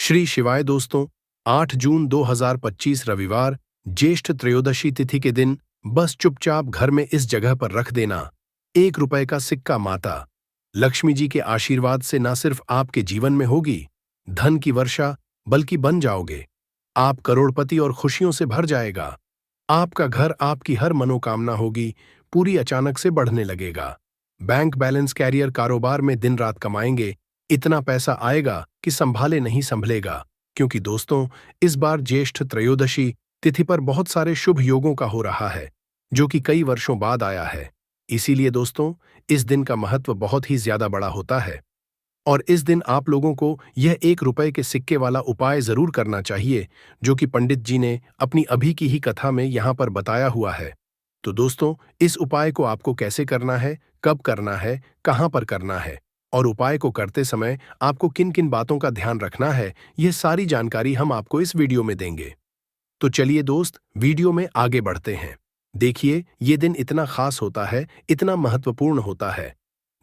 श्री शिवाय दोस्तों। 8 जून 2025 रविवार ज्येष्ठ त्रयोदशी तिथि के दिन बस चुपचाप घर में इस जगह पर रख देना 1 रुपए का सिक्का माता लक्ष्मी जी के आशीर्वाद से न सिर्फ आपके जीवन में होगी धन की वर्षा, बल्कि बन जाओगे आप करोड़पति और खुशियों से भर जाएगा। आपका घर, आपकी हर मनोकामना होगी पूरी अचानक से बढ़ने लगेगा। बैंक बैलेंस, कैरियर, कारोबार में दिन रात कमाएंगे, इतना पैसा आएगा कि संभाले नहीं संभलेगा। क्योंकि दोस्तों, इस बार ज्येष्ठ त्रयोदशी तिथि पर बहुत सारे शुभ योगों का हो रहा है, जो कि कई वर्षों बाद आया है। इसीलिए दोस्तों, इस दिन का महत्व बहुत ही ज्यादा बड़ा होता है और इस दिन आप लोगों को यह 1 रुपए के सिक्के वाला उपाय जरूर करना चाहिए, जो कि पंडित जी ने अपनी अभी की ही कथा में यहाँ पर बताया हुआ है। तो दोस्तों, इस उपाय को आपको कैसे करना है, कब करना है, कहाँ पर करना है और उपाय को करते समय आपको किन किन बातों का ध्यान रखना है, यह सारी जानकारी हम आपको इस वीडियो में देंगे। तो चलिए दोस्त, वीडियो में आगे बढ़ते हैं। देखिए, ये दिन इतना खास होता है, इतना महत्वपूर्ण होता है।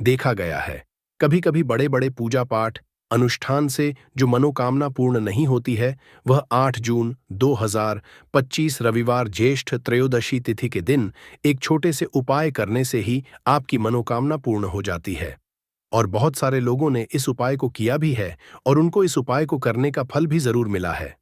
देखा गया है, कभी कभी बड़े बड़े पूजा पाठ अनुष्ठान से जो मनोकामना पूर्ण नहीं होती है, वह 8 जून 2025 रविवार ज्येष्ठ त्रयोदशी तिथि के दिन एक छोटे से उपाय करने से ही आपकी मनोकामना पूर्ण हो जाती है। और बहुत सारे लोगों ने इस उपाय को किया भी है और उनको इस उपाय को करने का फल भी जरूर मिला है।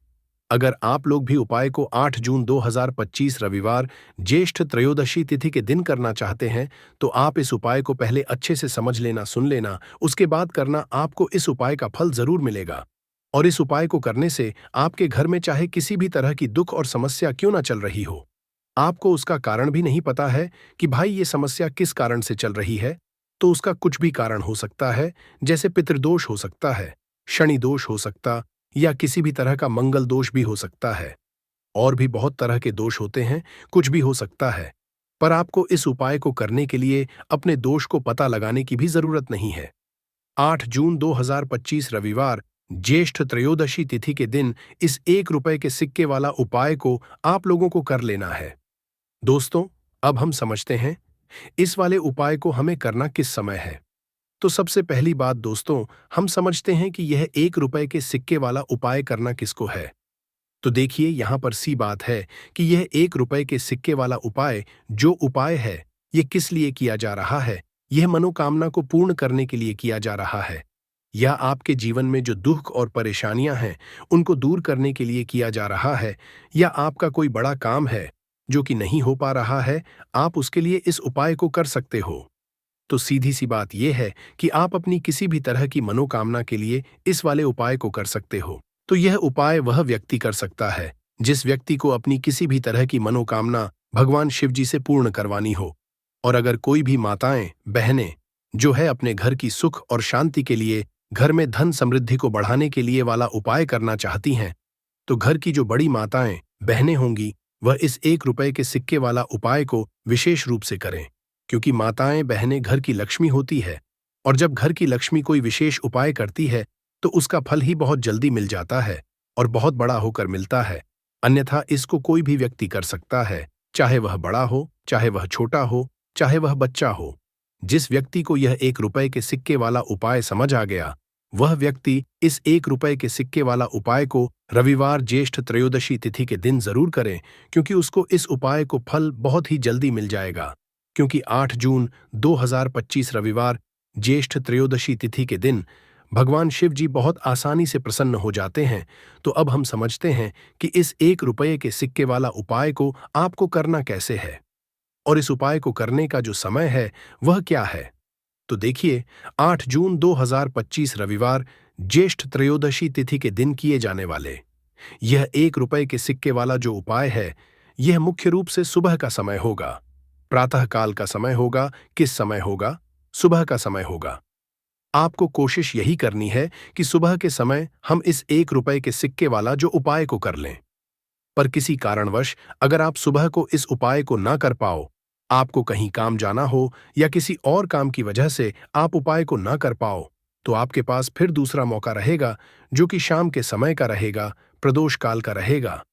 अगर आप लोग भी उपाय को 8 जून 2025 रविवार ज्येष्ठ त्रयोदशी तिथि के दिन करना चाहते हैं, तो आप इस उपाय को पहले अच्छे से समझ लेना, सुन लेना, उसके बाद करना। आपको इस उपाय का फल जरूर मिलेगा। और इस उपाय को करने से आपके घर में चाहे किसी भी तरह की दुख और समस्या क्यों ना चल रही हो, आपको उसका कारण भी नहीं पता है कि भाई ये समस्या किस कारण से चल रही है, तो उसका कुछ भी कारण हो सकता है। जैसे पितृदोष हो सकता है, शनि दोष हो सकता, या किसी भी तरह का मंगल दोष भी हो सकता है। और भी बहुत तरह के दोष होते हैं, कुछ भी हो सकता है। पर आपको इस उपाय को करने के लिए अपने दोष को पता लगाने की भी जरूरत नहीं है। 8 जून 2025 रविवार ज्येष्ठ त्रयोदशी तिथि के दिन इस 1 रुपए के सिक्के वाला उपाय को आप लोगों को कर लेना है। दोस्तों, अब हम समझते हैं इस वाले उपाय को हमें करना किस समय है। तो सबसे पहली बात दोस्तों, हम समझते हैं कि यह 1 रुपए के सिक्के वाला उपाय करना किसको है। तो देखिए, यहां पर सी बात है कि यह 1 रुपए के सिक्के वाला उपाय जो उपाय है, यह किस लिए किया जा रहा है। यह मनोकामना को पूर्ण करने के लिए किया जा रहा है, या आपके जीवन में जो दुख और परेशानियां हैं उनको दूर करने के लिए किया जा रहा है, या आपका कोई बड़ा काम है जो कि नहीं हो पा रहा है, आप उसके लिए इस उपाय को कर सकते हो। तो सीधी सी बात यह है कि आप अपनी किसी भी तरह की मनोकामना के लिए इस वाले उपाय को कर सकते हो। तो यह उपाय वह व्यक्ति कर सकता है जिस व्यक्ति को अपनी किसी भी तरह की मनोकामना भगवान शिव जी से पूर्ण करवानी हो। और अगर कोई भी माताएं, बहनें जो है अपने घर की सुख और शांति के लिए, घर में धन समृद्धि को बढ़ाने के लिए वाला उपाय करना चाहती हैं, तो घर की जो बड़ी माताएं, बहनें होंगी, वह इस 1 रुपए के सिक्के वाला उपाय को विशेष रूप से करें। क्योंकि माताएं, बहनें घर की लक्ष्मी होती है, और जब घर की लक्ष्मी कोई विशेष उपाय करती है तो उसका फल ही बहुत जल्दी मिल जाता है और बहुत बड़ा होकर मिलता है। अन्यथा इसको कोई भी व्यक्ति कर सकता है, चाहे वह बड़ा हो, चाहे वह छोटा हो, चाहे वह बच्चा हो। जिस व्यक्ति को यह 1 रुपए के सिक्के वाला उपाय समझ आ गया, वह व्यक्ति इस 1 रुपए के सिक्के वाला उपाय को रविवार ज्येष्ठ त्रयोदशी तिथि के दिन जरूर करें, क्योंकि उसको इस उपाय को फल बहुत ही जल्दी मिल जाएगा। क्योंकि 8 जून 2025 रविवार ज्येष्ठ त्रयोदशी तिथि के दिन भगवान शिव जी बहुत आसानी से प्रसन्न हो जाते हैं। तो अब हम समझते हैं कि इस 1 रुपए के सिक्के वाला उपाय को आपको करना कैसे है और इस उपाय को करने का जो समय है वह क्या है। तो देखिए, 8 जून 2025 रविवार ज्येष्ठ त्रयोदशी तिथि के दिन किए जाने वाले यह 1 रुपए के सिक्के वाला जो उपाय है, यह मुख्य रूप से सुबह का समय होगा। प्रातः काल का समय होगा। किस समय होगा? सुबह का समय होगा। आपको कोशिश यही करनी है कि सुबह के समय हम इस 1 रुपए के सिक्के वाला जो उपाय को कर लें। पर किसी कारणवश अगर आप सुबह को इस उपाय को ना कर पाओ, आपको कहीं काम जाना हो या किसी और काम की वजह से आप उपाय को ना कर पाओ, तो आपके पास फिर दूसरा मौका रहेगा, जो कि शाम के समय का रहेगा, प्रदोष काल का रहेगा।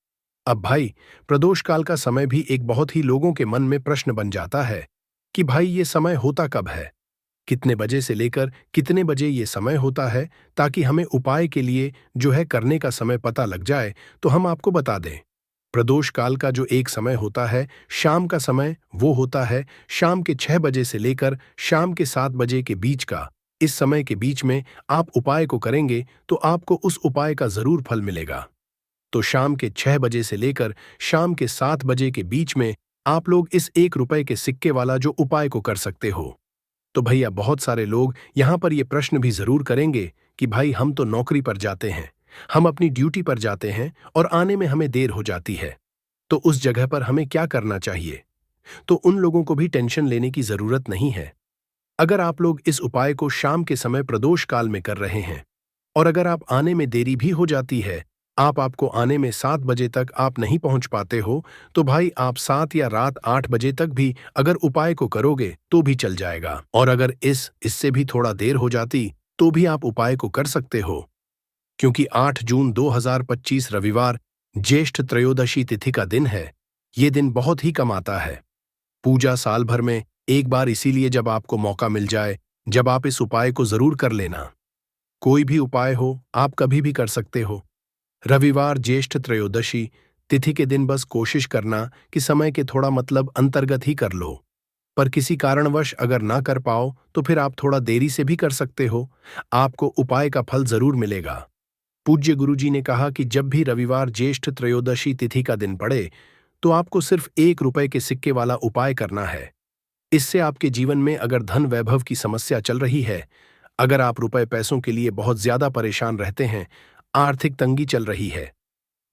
अब भाई, प्रदोष काल का समय भी एक बहुत ही लोगों के मन में प्रश्न बन जाता है कि भाई ये समय होता कब है। कितने बजे से लेकर कितने बजे ये समय होता है, ताकि हमें उपाय के लिए जो है करने का समय पता लग जाए तो हम आपको बता दें। प्रदोष काल का जो एक समय होता है, शाम का समय, वो होता है शाम के 6 बजे से लेकर शाम के 7 बजे के बीच का। इस समय के बीच में आप उपाय को करेंगे तो आपको उस उपाय का जरूर फल मिलेगा। तो शाम के 6 बजे से लेकर शाम के 7 बजे के बीच में आप लोग इस 1 रुपए के सिक्के वाला जो उपाय को कर सकते हो। तो भैया बहुत सारे लोग यहां पर ये प्रश्न भी जरूर करेंगे कि भाई हम तो नौकरी पर जाते हैं, हम अपनी ड्यूटी पर जाते हैं और आने में हमें देर हो जाती है, तो उस जगह पर हमें क्या करना चाहिए? तो उन लोगों को भी टेंशन लेने की जरूरत नहीं है। अगर आप लोग इस उपाय को शाम के समय प्रदोष काल में कर रहे हैं और अगर आप आने में देरी भी हो जाती है, आपको आने में 7 बजे तक आप नहीं पहुंच पाते हो, तो भाई आप 7 या रात 8 बजे तक भी अगर उपाय को करोगे तो भी चल जाएगा। और अगर इससे भी थोड़ा देर हो जाती तो भी आप उपाय को कर सकते हो, क्योंकि 8 जून 2025 रविवार ज्येष्ठ त्रयोदशी तिथि का दिन है। ये दिन बहुत ही कम आता है। पूजा साल भर में एक बार, इसीलिए जब आपको मौका मिल जाए, जब आप इस उपाय को जरूर कर लेना। कोई भी उपाय हो, आप कभी भी कर सकते हो। रविवार ज्येष्ठ त्रयोदशी तिथि के दिन बस कोशिश करना कि समय के थोड़ा मतलब अंतर्गत ही कर लो। पर किसी कारणवश अगर ना कर पाओ तो फिर आप थोड़ा देरी से भी कर सकते हो, आपको उपाय का फल जरूर मिलेगा। पूज्य गुरुजी ने कहा कि जब भी रविवार ज्येष्ठ त्रयोदशी तिथि का दिन पड़े तो आपको सिर्फ 1 रुपए के सिक्के वाला उपाय करना है। इससे आपके जीवन में अगर धन वैभव की समस्या चल रही है, अगर आप रुपए पैसों के लिए बहुत ज्यादा परेशान रहते हैं, आर्थिक तंगी चल रही है,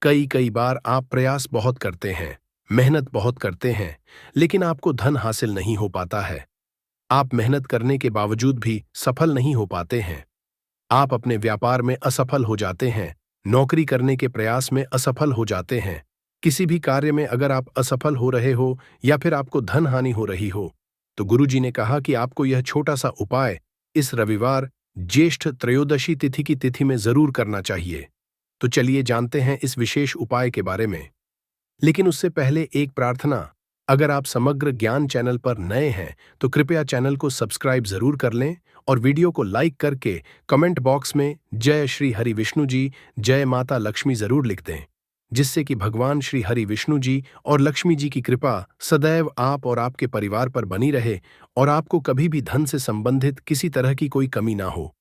कई कई बार आप प्रयास बहुत करते हैं, मेहनत बहुत करते हैं, लेकिन आपको धन हासिल नहीं हो पाता है। आप मेहनत करने के बावजूद भी सफल नहीं हो पाते हैं। आप अपने व्यापार में असफल हो जाते हैं, नौकरी करने के प्रयास में असफल हो जाते हैं, किसी भी कार्य में अगर आप असफल हो रहे हो या फिर आपको धन हानि हो रही हो, तो गुरुजी ने कहा कि आपको यह छोटा सा उपाय इस रविवार ज्येष्ठ त्रयोदशी तिथि की तिथि में जरूर करना चाहिए। तो चलिए जानते हैं इस विशेष उपाय के बारे में। लेकिन उससे पहले एक प्रार्थना, अगर आप समग्र ज्ञान चैनल पर नए हैं तो कृपया चैनल को सब्सक्राइब जरूर कर लें और वीडियो को लाइक करके कमेंट बॉक्स में जय श्री हरि विष्णु जी, जय माता लक्ष्मी जरूर लिख दें, जिससे कि भगवान श्री हरि विष्णु जी और लक्ष्मी जी की कृपा सदैव आप और आपके परिवार पर बनी रहे और आपको कभी भी धन से संबंधित किसी तरह की कोई कमी ना हो।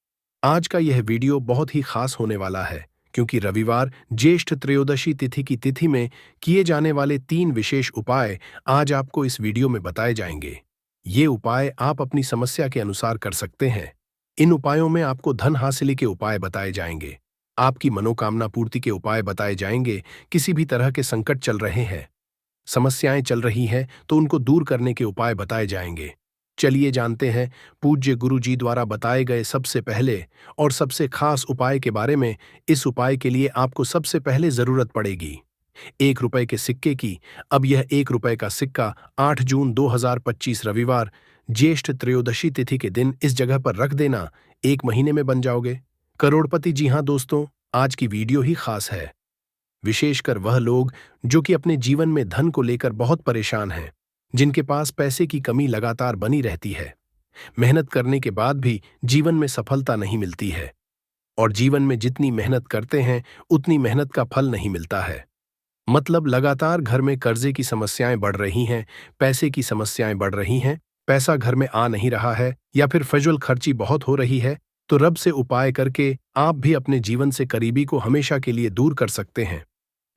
आज का यह वीडियो बहुत ही खास होने वाला है, क्योंकि रविवार ज्येष्ठ त्रयोदशी तिथि की तिथि में किए जाने वाले 3 विशेष उपाय आज आपको इस वीडियो में बताए जाएंगे। ये उपाय आप अपनी समस्या के अनुसार कर सकते हैं। इन उपायों में आपको धन हासिल के उपाय बताए जाएंगे, आपकी मनोकामना पूर्ति के उपाय बताए जाएंगे, किसी भी तरह के संकट चल रहे हैं, समस्याएं चल रही हैं तो उनको दूर करने के उपाय बताए जाएंगे। चलिए जानते हैं पूज्य गुरु जी द्वारा बताए गए सबसे पहले और सबसे खास उपाय के बारे में। इस उपाय के लिए आपको सबसे पहले जरूरत पड़ेगी 1 रुपए के सिक्के की। अब यह 1 रुपए का सिक्का 8 जून 2025 रविवार ज्येष्ठ त्रयोदशी तिथि के दिन इस जगह पर रख देना, 1 महीने में बन जाओगे करोड़पति। जी हाँ दोस्तों, आज की वीडियो ही खास है, विशेषकर वह लोग जो कि अपने जीवन में धन को लेकर बहुत परेशान हैं, जिनके पास पैसे की कमी लगातार बनी रहती है, मेहनत करने के बाद भी जीवन में सफलता नहीं मिलती है और जीवन में जितनी मेहनत करते हैं उतनी मेहनत का फल नहीं मिलता है। मतलब लगातार घर में कर्जे की समस्याएं बढ़ रही हैं, पैसे की समस्याएं बढ़ रही हैं, पैसा घर में आ नहीं रहा है या फिर फजूल खर्ची बहुत हो रही है। तो रब से उपाय करके आप भी अपने जीवन से करीबी को हमेशा के लिए दूर कर सकते हैं।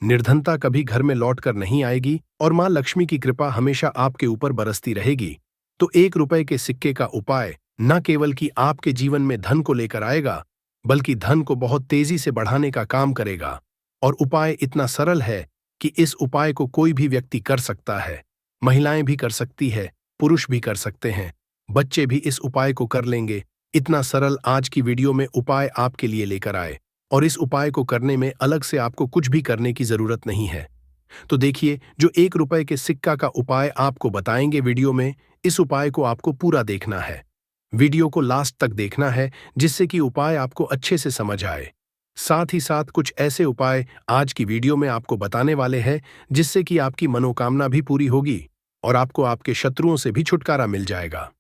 निर्धनता कभी घर में लौट कर नहीं आएगी और मां लक्ष्मी की कृपा हमेशा आपके ऊपर बरसती रहेगी। तो 1 रुपए के सिक्के का उपाय न केवल कि आपके जीवन में धन को लेकर आएगा, बल्कि धन को बहुत तेजी से बढ़ाने का काम करेगा। और उपाय इतना सरल है कि इस उपाय को कोई भी व्यक्ति कर सकता है, महिलाएं भी कर सकती है, पुरुष भी कर सकते हैं, बच्चे भी इस उपाय को कर लेंगे। इतना सरल आज की वीडियो में उपाय आपके लिए लेकर आए और इस उपाय को करने में अलग से आपको कुछ भी करने की जरूरत नहीं है। तो देखिए, जो 1 रुपए के सिक्का का उपाय आपको बताएंगे वीडियो में, इस उपाय को आपको पूरा देखना है, वीडियो को लास्ट तक देखना है, जिससे कि उपाय आपको अच्छे से समझ आए। साथ ही साथ कुछ ऐसे उपाय आज की वीडियो में आपको बताने वाले हैं जिससे कि आपकी मनोकामना भी पूरी होगी और आपको आपके शत्रुओं से भी छुटकारा मिल जाएगा।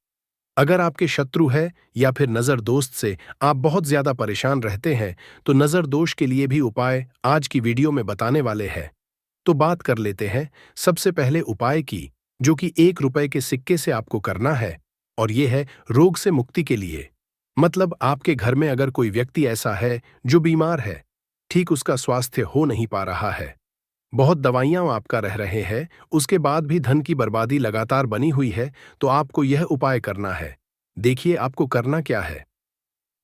अगर आपके शत्रु है या फिर नजर दोस्त से आप बहुत ज्यादा परेशान रहते हैं, तो नजर दोष के लिए भी उपाय आज की वीडियो में बताने वाले हैं। तो बात कर लेते हैं सबसे पहले उपाय की, जो कि 1 रुपए के सिक्के से आपको करना है, और ये है रोग से मुक्ति के लिए। मतलब आपके घर में अगर कोई व्यक्ति ऐसा है जो बीमार है, ठीक उसका स्वास्थ्य हो नहीं पा रहा है, बहुत दवाइयां आपका रह रहे हैं, उसके बाद भी धन की बर्बादी लगातार बनी हुई है, तो आपको यह उपाय करना है। देखिए आपको करना क्या है।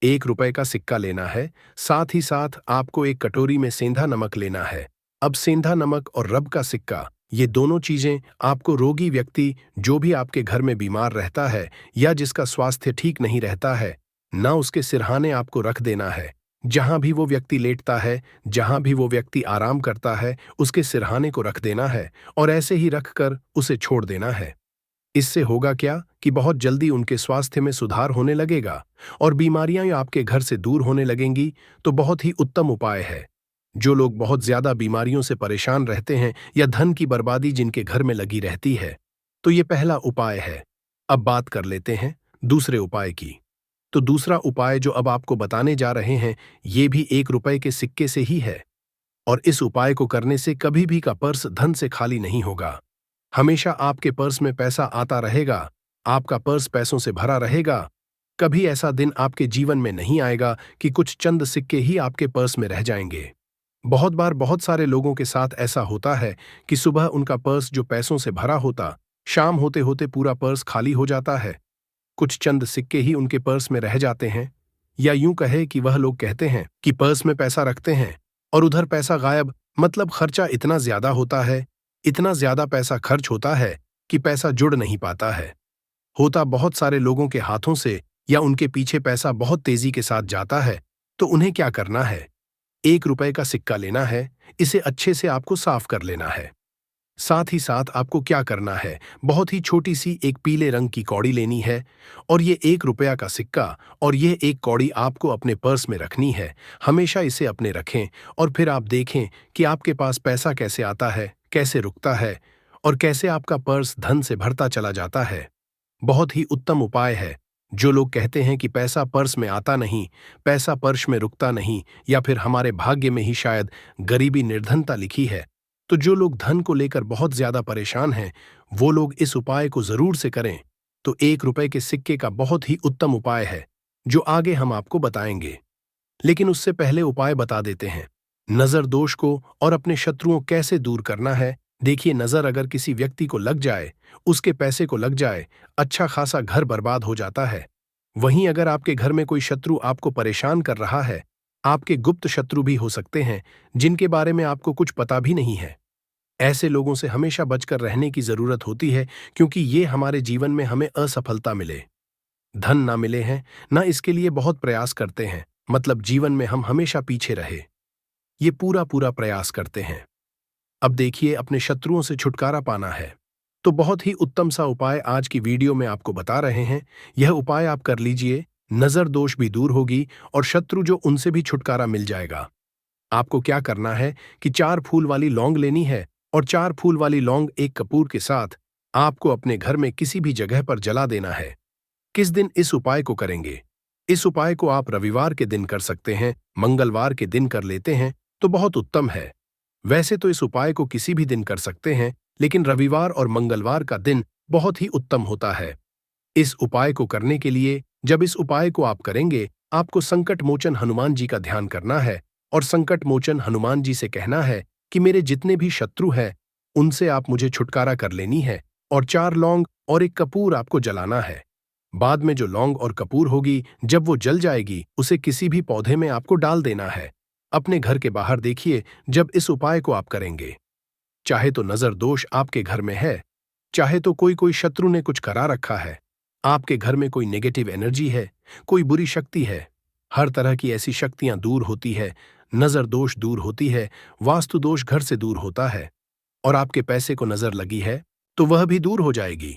1 रुपए का सिक्का लेना है, साथ ही साथ आपको एक कटोरी में सेंधा नमक लेना है। अब सेंधा नमक और रब का सिक्का, ये दोनों चीजें आपको रोगी व्यक्ति जो भी आपके घर में बीमार रहता है या जिसका स्वास्थ्य ठीक नहीं रहता है, ना उसके सिरहाने आपको रख देना है। जहां भी वो व्यक्ति लेटता है, जहां भी वो व्यक्ति आराम करता है, उसके सिरहाने को रख देना है और ऐसे ही रखकर उसे छोड़ देना है। इससे होगा क्या कि बहुत जल्दी उनके स्वास्थ्य में सुधार होने लगेगा और बीमारियां आपके घर से दूर होने लगेंगी। तो बहुत ही उत्तम उपाय है। जो लोग बहुत ज्यादा बीमारियों से परेशान रहते हैं या धन की बर्बादी जिनके घर में लगी रहती है, तो ये पहला उपाय है। अब बात कर लेते हैं दूसरे उपाय की। तो दूसरा उपाय जो अब आपको बताने जा रहे हैं, ये भी 1 रुपए के सिक्के से ही है, और इस उपाय को करने से कभी भी का पर्स धन से खाली नहीं होगा। हमेशा आपके पर्स में पैसा आता रहेगा, आपका पर्स पैसों से भरा रहेगा। कभी ऐसा दिन आपके जीवन में नहीं आएगा कि कुछ चंद सिक्के ही आपके पर्स में रह जाएंगे। बहुत बार बहुत सारे लोगों के साथ ऐसा होता है कि सुबह उनका पर्स जो पैसों से भरा होता, शाम होते होते पूरा पर्स खाली हो जाता है। कुछ चंद सिक्के ही उनके पर्स में रह जाते हैं, या यूं कहे कि वह लोग कहते हैं कि पर्स में पैसा रखते हैं और उधर पैसा गायब। मतलब खर्चा इतना ज्यादा होता है, इतना ज्यादा पैसा खर्च होता है कि पैसा जुड़ नहीं पाता है। होता बहुत सारे लोगों के हाथों से या उनके पीछे पैसा बहुत तेजी के साथ जाता है। तो उन्हें क्या करना है, 1 रुपए का सिक्का लेना है, इसे अच्छे से आपको साफ कर लेना है। साथ ही साथ आपको क्या करना है, बहुत ही छोटी सी एक पीले रंग की कौड़ी लेनी है, और ये 1 रुपया का सिक्का और ये एक कौड़ी आपको अपने पर्स में रखनी है। हमेशा इसे अपने रखें और फिर आप देखें कि आपके पास पैसा कैसे आता है, कैसे रुकता है और कैसे आपका पर्स धन से भरता चला जाता है। बहुत ही उत्तम उपाय है। जो लोग कहते हैं कि पैसा पर्स में आता नहीं, पैसा पर्स में रुकता नहीं, या फिर हमारे भाग्य में ही शायद गरीबी निर्धनता लिखी है, तो जो लोग धन को लेकर बहुत ज्यादा परेशान हैं, वो लोग इस उपाय को जरूर से करें। तो 1 रुपए के सिक्के का बहुत ही उत्तम उपाय है, जो आगे हम आपको बताएंगे। लेकिन उससे पहले उपाय बता देते हैं। नजर दोष को और अपने शत्रुओं कैसे दूर करना है। देखिए, नजर अगर किसी व्यक्ति को लग जाए, उसके पैसे को लग जाए, अच्छा खासा घर बर्बाद हो जाता है। वहीं अगर आपके घर में कोई शत्रु आपको परेशान कर रहा है, आपके गुप्त शत्रु भी हो सकते हैं जिनके बारे में आपको कुछ पता भी नहीं है। ऐसे लोगों से हमेशा बचकर रहने की जरूरत होती है, क्योंकि ये हमारे जीवन में हमें असफलता मिले, धन ना मिले हैं, ना इसके लिए बहुत प्रयास करते हैं। मतलब जीवन में हम हमेशा पीछे रहे, ये पूरा पूरा प्रयास करते हैं। अब देखिए, अपने शत्रुओं से छुटकारा पाना है, तो बहुत ही उत्तम सा उपाय आज की वीडियो में आपको बता रहे हैं। यह उपाय आप कर लीजिए, नजर दोष भी दूर होगी और शत्रु जो उनसे भी छुटकारा मिल जाएगा। आपको क्या करना है कि 4 फूल वाली लौंग लेनी है, और 4 फूल वाली लौंग एक कपूर के साथ आपको अपने घर में किसी भी जगह पर जला देना है। किस दिन इस उपाय को करेंगे? इस उपाय को आप रविवार के दिन कर सकते हैं, मंगलवार के दिन कर लेते हैं तो बहुत उत्तम है। वैसे तो इस उपाय को किसी भी दिन कर सकते हैं, लेकिन रविवार और मंगलवार का दिन बहुत ही उत्तम होता है। इस उपाय को करने के लिए जब इस उपाय को आप करेंगे, आपको संकट मोचन हनुमान जी का ध्यान करना है और संकट मोचन हनुमान जी से कहना है कि मेरे जितने भी शत्रु हैं, उनसे आप मुझे छुटकारा कर लेनी है, और 4 लौंग और एक कपूर आपको जलाना है। बाद में जो लौंग और कपूर होगी, जब वो जल जाएगी, उसे किसी भी पौधे में आपको डाल देना है। अपने घर के बाहर देखिए, जब इस उपाय को आप करेंगे, चाहे तो नजर दोष आपके घर में है, चाहे तो कोई शत्रु ने कुछ करा रखा है, आपके घर में कोई नेगेटिव एनर्जी है, कोई बुरी शक्ति है, हर तरह की ऐसी शक्तियां दूर होती है। नजर दोष दूर होती है, वास्तु दोष घर से दूर होता है, और आपके पैसे को नजर लगी है तो वह भी दूर हो जाएगी।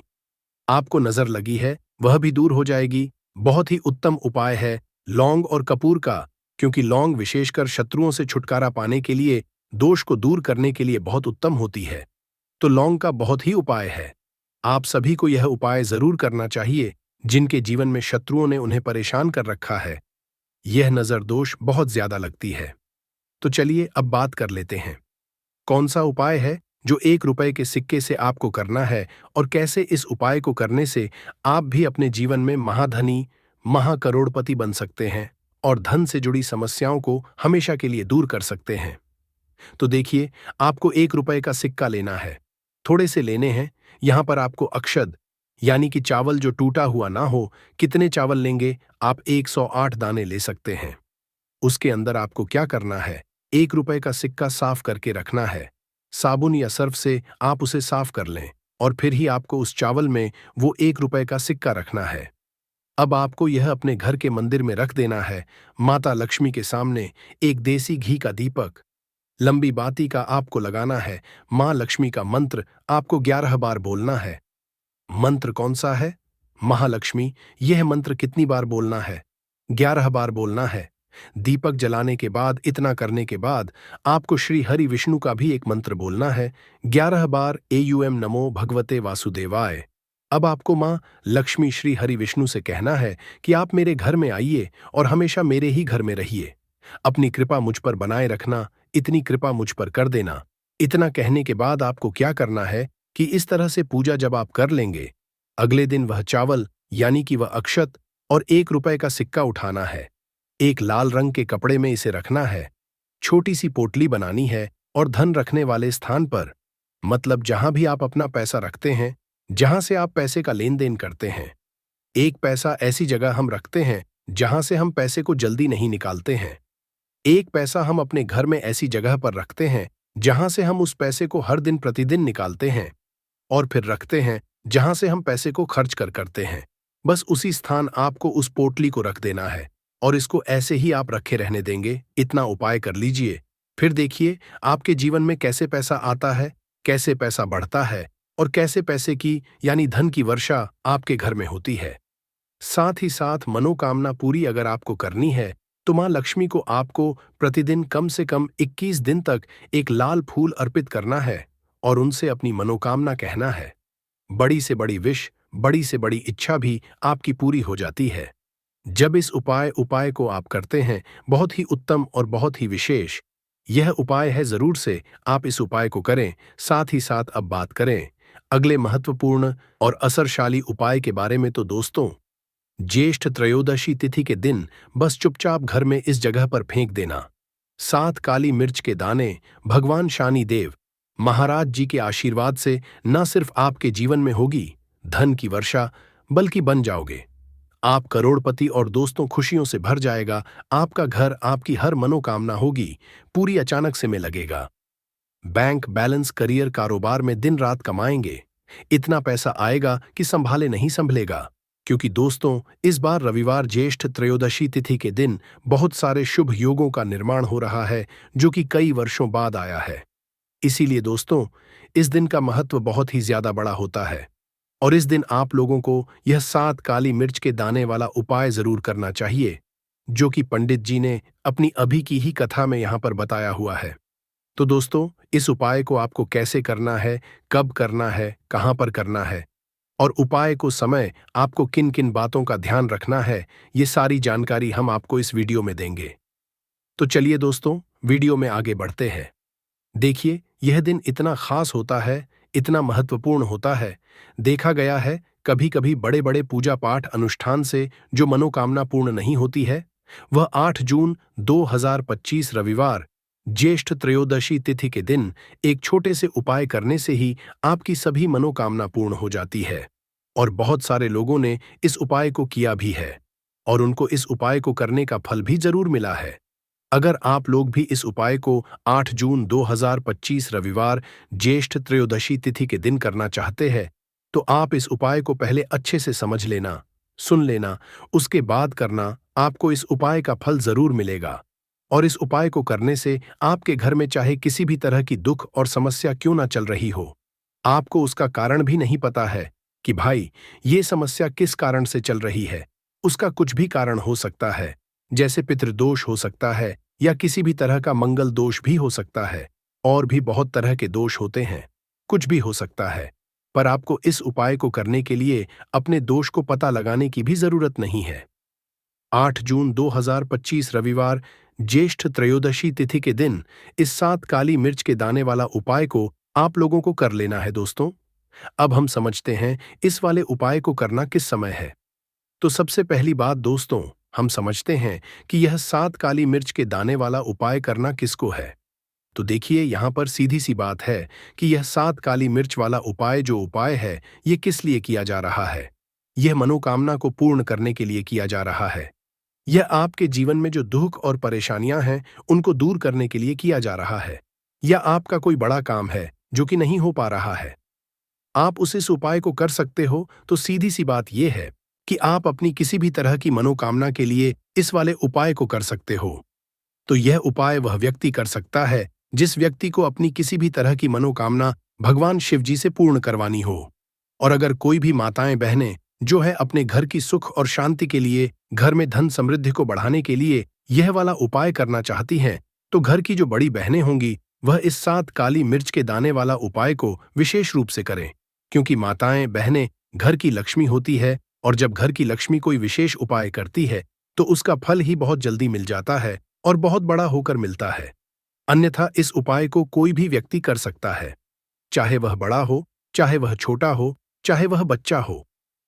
आपको नजर लगी है, वह भी दूर हो जाएगी। बहुत ही उत्तम उपाय है लौंग और कपूर का, क्योंकि लौंग विशेषकर शत्रुओं से छुटकारा पाने के लिए, दोष को दूर करने के लिए बहुत उत्तम होती है। तो लौंग का बहुत ही उपाय है। आप सभी को यह उपाय जरूर करना चाहिए, जिनके जीवन में शत्रुओं ने उन्हें परेशान कर रखा है, यह नजर दोष बहुत ज्यादा लगती है। तो चलिए अब बात कर लेते हैं, कौन सा उपाय है जो 1 रुपए के सिक्के से आपको करना है और कैसे इस उपाय को करने से आप भी अपने जीवन में महाधनी, महाकरोड़पति बन सकते हैं और धन से जुड़ी समस्याओं को हमेशा के लिए दूर कर सकते हैं। तो देखिए, आपको 1 रुपए का सिक्का लेना है। थोड़े से लेने हैं। यहां पर आपको अक्षत यानी कि चावल जो टूटा हुआ ना हो, कितने चावल लेंगे? आप 108 दाने ले सकते हैं। उसके अंदर आपको क्या करना है? 1 रुपए का सिक्का साफ करके रखना है। साबुन या सर्फ से आप उसे साफ कर लें और फिर ही आपको उस चावल में वो 1 रुपए का सिक्का रखना है। अब आपको यह अपने घर के मंदिर में रख देना है। माता लक्ष्मी के सामने एक देसी घी का दीपक, लंबी बाती का आपको लगाना है। मां लक्ष्मी का मंत्र आपको 11 बार बोलना है। मंत्र कौन सा है? महालक्ष्मी। यह मंत्र कितनी बार बोलना है? 11 बार बोलना है। दीपक जलाने के बाद, इतना करने के बाद आपको श्री हरि विष्णु का भी एक मंत्र बोलना है 11 बार, एयूएम नमो भगवते वासुदेवाय। अब आपको मां लक्ष्मी श्री हरि विष्णु से कहना है कि आप मेरे घर में आइए और हमेशा मेरे ही घर में रहिए। अपनी कृपा मुझ पर बनाए रखना, इतनी कृपा मुझ पर कर देना। इतना कहने के बाद आपको क्या करना है कि इस तरह से पूजा जब आप कर लेंगे, अगले दिन वह चावल यानी कि वह अक्षत और 1 रुपए का सिक्का उठाना है। एक लाल रंग के कपड़े में इसे रखना है। छोटी सी पोटली बनानी है और धन रखने वाले स्थान पर, मतलब जहां भी आप अपना पैसा रखते हैं, जहां से आप पैसे का लेन देन करते हैं, एक पैसा ऐसी जगह हम रखते हैं जहां से हम पैसे को जल्दी नहीं निकालते हैं। एक पैसा हम अपने घर में ऐसी जगह पर रखते हैं जहां से हम उस पैसे को हर दिन प्रतिदिन निकालते हैं और फिर रखते हैं जहां से हम पैसे को खर्च कर करते हैं। बस उसी स्थान आपको उस पोटली को रख देना है और इसको ऐसे ही आप रखे रहने देंगे। इतना उपाय कर लीजिए, फिर देखिए आपके जीवन में कैसे पैसा आता है, कैसे पैसा बढ़ता है और कैसे पैसे की यानी धन की वर्षा आपके घर में होती है। साथ ही साथ मनोकामना पूरी अगर आपको करनी है तो मां लक्ष्मी को आपको प्रतिदिन कम से कम 21 दिन तक एक लाल फूल अर्पित करना है और उनसे अपनी मनोकामना कहना है। बड़ी से बड़ी विश, बड़ी से बड़ी इच्छा भी आपकी पूरी हो जाती है। जब इस उपाय को आप करते हैं, बहुत ही उत्तम और बहुत ही विशेष यह उपाय है। जरूर से आप इस उपाय को करें। साथ ही साथ अब बात करें अगले महत्वपूर्ण और असरशाली उपाय के बारे में। तो दोस्तों, ज्येष्ठ त्रयोदशी तिथि के दिन बस चुपचाप घर में इस जगह पर फेंक देना 7 काली मिर्च के दाने। भगवान शानी देव महाराज जी के आशीर्वाद से न सिर्फ आपके जीवन में होगी धन की वर्षा, बल्कि बन जाओगे आप करोड़पति और दोस्तों खुशियों से भर जाएगा। आपका घर, आपकी हर मनोकामना होगी पूरी, अचानक से में लगेगा। बैंक बैलेंस, करियर, कारोबार में दिन रात कमाएंगे। इतना पैसा आएगा कि संभाले नहीं संभलेगा। क्योंकि दोस्तों, इस बार रविवार ज्येष्ठ त्रयोदशी तिथि के दिन बहुत सारे शुभ योगों का निर्माण हो रहा है जो कि कई वर्षों बाद आया है। इसीलिए दोस्तों, इस दिन का महत्व बहुत ही ज्यादा बड़ा होता है और इस दिन आप लोगों को यह 7 काली मिर्च के दाने वाला उपाय जरूर करना चाहिए जो कि पंडित जी ने अपनी अभी की ही कथा में यहां पर बताया हुआ है। तो दोस्तों, इस उपाय को आपको कैसे करना है, कब करना है, कहां पर करना है और उपाय को समय आपको किन किन बातों का ध्यान रखना है, ये सारी जानकारी हम आपको इस वीडियो में देंगे। तो चलिए दोस्तों, वीडियो में आगे बढ़ते हैं। देखिए, यह दिन इतना खास होता है, इतना महत्वपूर्ण होता है। देखा गया है कभी कभी बड़े बड़े पूजा पाठ अनुष्ठान से जो मनोकामना पूर्ण नहीं होती है, वह 8 जून 2025 रविवार ज्येष्ठ त्रयोदशी तिथि के दिन एक छोटे से उपाय करने से ही आपकी सभी मनोकामना पूर्ण हो जाती है। और बहुत सारे लोगों ने इस उपाय को किया भी है और उनको इस उपाय को करने का फल भी जरूर मिला है। अगर आप लोग भी इस उपाय को 8 जून 2025 रविवार ज्येष्ठ त्रयोदशी तिथि के दिन करना चाहते हैं, तो आप इस उपाय को पहले अच्छे से समझ लेना, सुन लेना, उसके बाद करना। आपको इस उपाय का फल जरूर मिलेगा और इस उपाय को करने से आपके घर में चाहे किसी भी तरह की दुख और समस्या क्यों ना चल रही हो, आपको उसका कारण भी नहीं पता है कि भाई ये समस्या किस कारण से चल रही है, उसका कुछ भी कारण हो सकता है। जैसे पितृदोष हो सकता है या किसी भी तरह का मंगल दोष भी हो सकता है और भी बहुत तरह के दोष होते हैं, कुछ भी हो सकता है। पर आपको इस उपाय को करने के लिए अपने दोष को पता लगाने की भी जरूरत नहीं है। 8 जून 2025 रविवार ज्येष्ठ त्रयोदशी तिथि के दिन इस 7 काली मिर्च के दाने वाला उपाय को आप लोगों को कर लेना है दोस्तों। अब हम समझते हैं इस वाले उपाय को करना किस समय है। तो सबसे पहली बात दोस्तों, हम समझते हैं कि यह 7 काली मिर्च के दाने वाला उपाय करना किसको है। तो देखिए यहाँ पर सीधी सी बात है कि यह 7 काली मिर्च वाला उपाय जो उपाय है ये किस लिए किया जा रहा है। यह मनोकामना को पूर्ण करने के लिए किया जा रहा है। यह आपके जीवन में जो दुख और परेशानियां हैं उनको दूर करने के लिए किया जा रहा है। या आपका कोई बड़ा काम है जो कि नहीं हो पा रहा है, आप इस उपाय को कर सकते हो। तो सीधी सी बात यह है कि आप अपनी किसी भी तरह की मनोकामना के लिए इस वाले उपाय को कर सकते हो। तो यह उपाय वह व्यक्ति कर सकता है जिस व्यक्ति को अपनी किसी भी तरह की मनोकामना भगवान शिव जी से पूर्ण करवानी हो। और अगर कोई भी माताएं बहनें जो है अपने घर की सुख और शांति के लिए, घर में धन समृद्धि को बढ़ाने के लिए यह वाला उपाय करना चाहती हैं, तो घर की जो बड़ी बहनें होंगी वह इस 7 काली मिर्च के दाने वाला उपाय को विशेष रूप से करें। क्योंकि माताएं बहनें घर की लक्ष्मी होती है और जब घर की लक्ष्मी कोई विशेष उपाय करती है तो उसका फल ही बहुत जल्दी मिल जाता है और बहुत बड़ा होकर मिलता है। अन्यथा इस उपाय को कोई भी व्यक्ति कर सकता है, चाहे वह बड़ा हो, चाहे वह छोटा हो, चाहे वह बच्चा हो।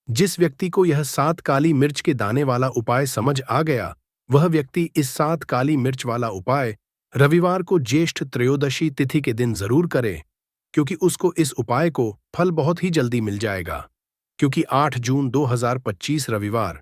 जिस व्यक्ति को यह 7 काली मिर्च के दाने वाला उपाय समझ आ गया वह व्यक्ति इस 7 काली मिर्च वाला उपाय रविवार को ज्येष्ठ त्रयोदशी तिथि के दिन जरूर करे, क्योंकि उसको इस उपाय को फल बहुत ही जल्दी मिल जाएगा। क्योंकि 8 जून 2025 रविवार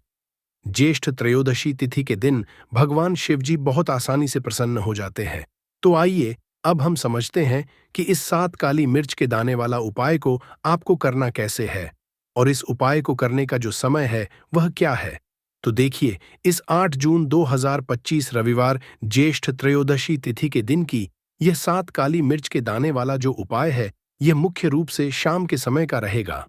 ज्येष्ठ त्रयोदशी तिथि के दिन भगवान शिवजी बहुत आसानी से प्रसन्न हो जाते हैं। तो आइए अब हम समझते हैं कि इस 7 काली मिर्च के दाने वाला उपाय को आपको करना कैसे है और इस उपाय को करने का जो समय है वह क्या है। तो देखिए, इस 8 जून 2025 रविवार ज्येष्ठ त्रयोदशी तिथि के दिन की यह 7 काली मिर्च के दाने वाला जो उपाय है यह मुख्य रूप से शाम के समय का रहेगा,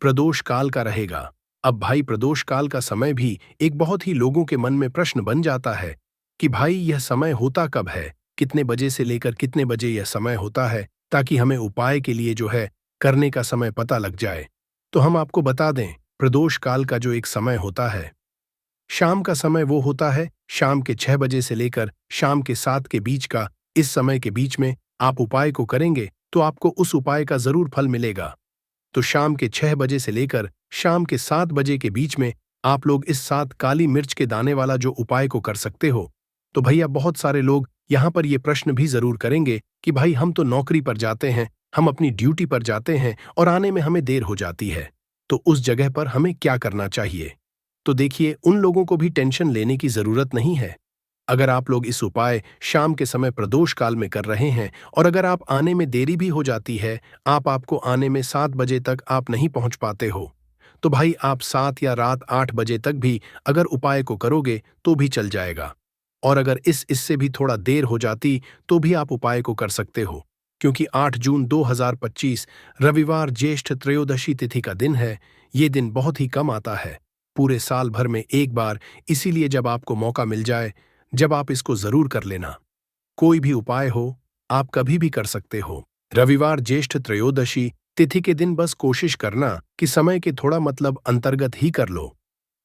प्रदोष काल का रहेगा। अब भाई प्रदोष काल का समय भी एक बहुत ही लोगों के मन में प्रश्न बन जाता है कि भाई यह समय होता कब है, कितने बजे से लेकर कितने बजे यह समय होता है, ताकि हमें उपाय के लिए जो है करने का समय पता लग जाए। तो हम आपको बता दें, प्रदोष काल का जो एक समय होता है, शाम का समय वो होता है शाम के 6 बजे से लेकर शाम के 7 के बीच का। इस समय के बीच में आप उपाय को करेंगे तो आपको उस उपाय का जरूर फल मिलेगा। तो शाम के 6 बजे से लेकर शाम के 7 बजे के बीच में आप लोग इस 7 काली मिर्च के दाने वाला जो उपाय को कर सकते हो। तो भैया बहुत सारे लोग यहाँ पर ये प्रश्न भी जरूर करेंगे कि भाई हम तो नौकरी पर जाते हैं, हम अपनी ड्यूटी पर जाते हैं और आने में हमें देर हो जाती है, तो उस जगह पर हमें क्या करना चाहिए। तो देखिए, उन लोगों को भी टेंशन लेने की जरूरत नहीं है। अगर आप लोग इस उपाय शाम के समय प्रदोष काल में कर रहे हैं और अगर आप आने में देरी भी हो जाती है, आपको आने में 7 बजे तक आप नहीं पहुंच पाते हो, तो भाई आप 7 या रात 8 बजे तक भी अगर उपाय को करोगे तो भी चल जाएगा। और अगर इससे भी थोड़ा देर हो जाती तो भी आप उपाय को कर सकते हो, क्योंकि 8 जून 2025 रविवार ज्येष्ठ त्रयोदशी तिथि का दिन है। ये दिन बहुत ही कम आता है, पूरे साल भर में एक बार, इसीलिए जब आपको मौका मिल जाए जब आप इसको जरूर कर लेना। कोई भी उपाय हो आप कभी भी कर सकते हो। रविवार ज्येष्ठ त्रयोदशी तिथि के दिन बस कोशिश करना कि समय के थोड़ा अंतर्गत ही कर लो,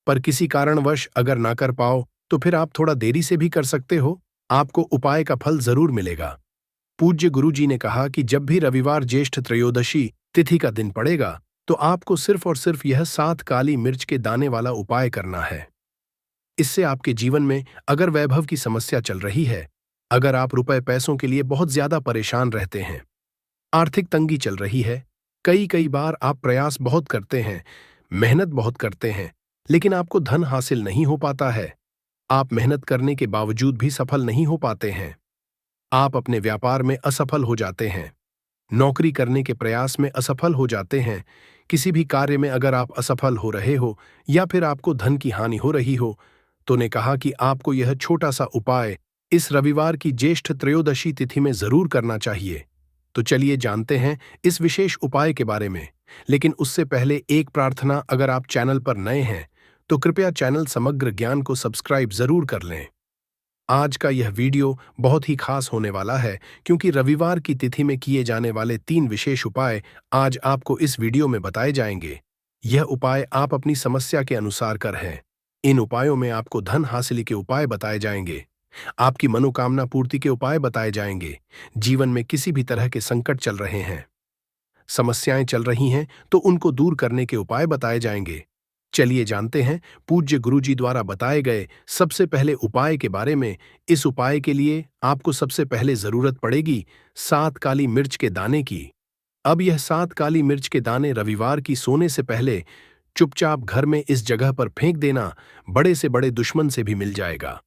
पर किसी कारणवश अगर ना कर पाओ तो फिर आप थोड़ा देरी से भी कर सकते हो, आपको उपाय का फल जरूर मिलेगा। पूज्य गुरु जी ने कहा कि जब भी रविवार ज्येष्ठ त्रयोदशी तिथि का दिन पड़ेगा तो आपको सिर्फ और सिर्फ यह 7 काली मिर्च के दाने वाला उपाय करना है। इससे आपके जीवन में अगर वैभव की समस्या चल रही है, अगर आप रुपए पैसों के लिए बहुत ज्यादा परेशान रहते हैं, आर्थिक तंगी चल रही है, कई बार आप प्रयास बहुत करते हैं, मेहनत बहुत करते हैं, लेकिन आपको धन हासिल नहीं हो पाता है, आप मेहनत करने के बावजूद भी सफल नहीं हो पाते हैं, आप अपने व्यापार में असफल हो जाते हैं, नौकरी करने के प्रयास में असफल हो जाते हैं, किसी भी कार्य में अगर आप असफल हो रहे हो या फिर आपको धन की हानि हो रही हो, तो ने कहा कि आपको यह छोटा सा उपाय इस रविवार की ज्येष्ठ त्रयोदशी तिथि में जरूर करना चाहिए। तो चलिए जानते हैं इस विशेष उपाय के बारे में, लेकिन उससे पहले एक प्रार्थना, अगर आप चैनल पर नए हैं तो कृपया चैनल समग्र ज्ञान को सब्सक्राइब जरूर कर लें। आज का यह वीडियो बहुत ही खास होने वाला है क्योंकि रविवार की तिथि में किए जाने वाले 3 विशेष उपाय आज आपको इस वीडियो में बताए जाएंगे। यह उपाय आप अपनी समस्या के अनुसार कर हैं। इन उपायों में आपको धन हासिल के उपाय बताए जाएंगे, आपकी मनोकामना पूर्ति के उपाय बताए जाएंगे। जीवन में किसी भी तरह के संकट चल रहे हैं, समस्याएं चल रही हैं तो उनको दूर करने के उपाय बताए जाएंगे। चलिए जानते हैं पूज्य गुरुजी द्वारा बताए गए सबसे पहले उपाय के बारे में। इस उपाय के लिए आपको सबसे पहले जरूरत पड़ेगी 7 काली मिर्च के दाने की। अब यह 7 काली मिर्च के दाने रविवार की सोने से पहले चुपचाप घर में इस जगह पर फेंक देना, बड़े से बड़े दुश्मन से भी मिल जाएगा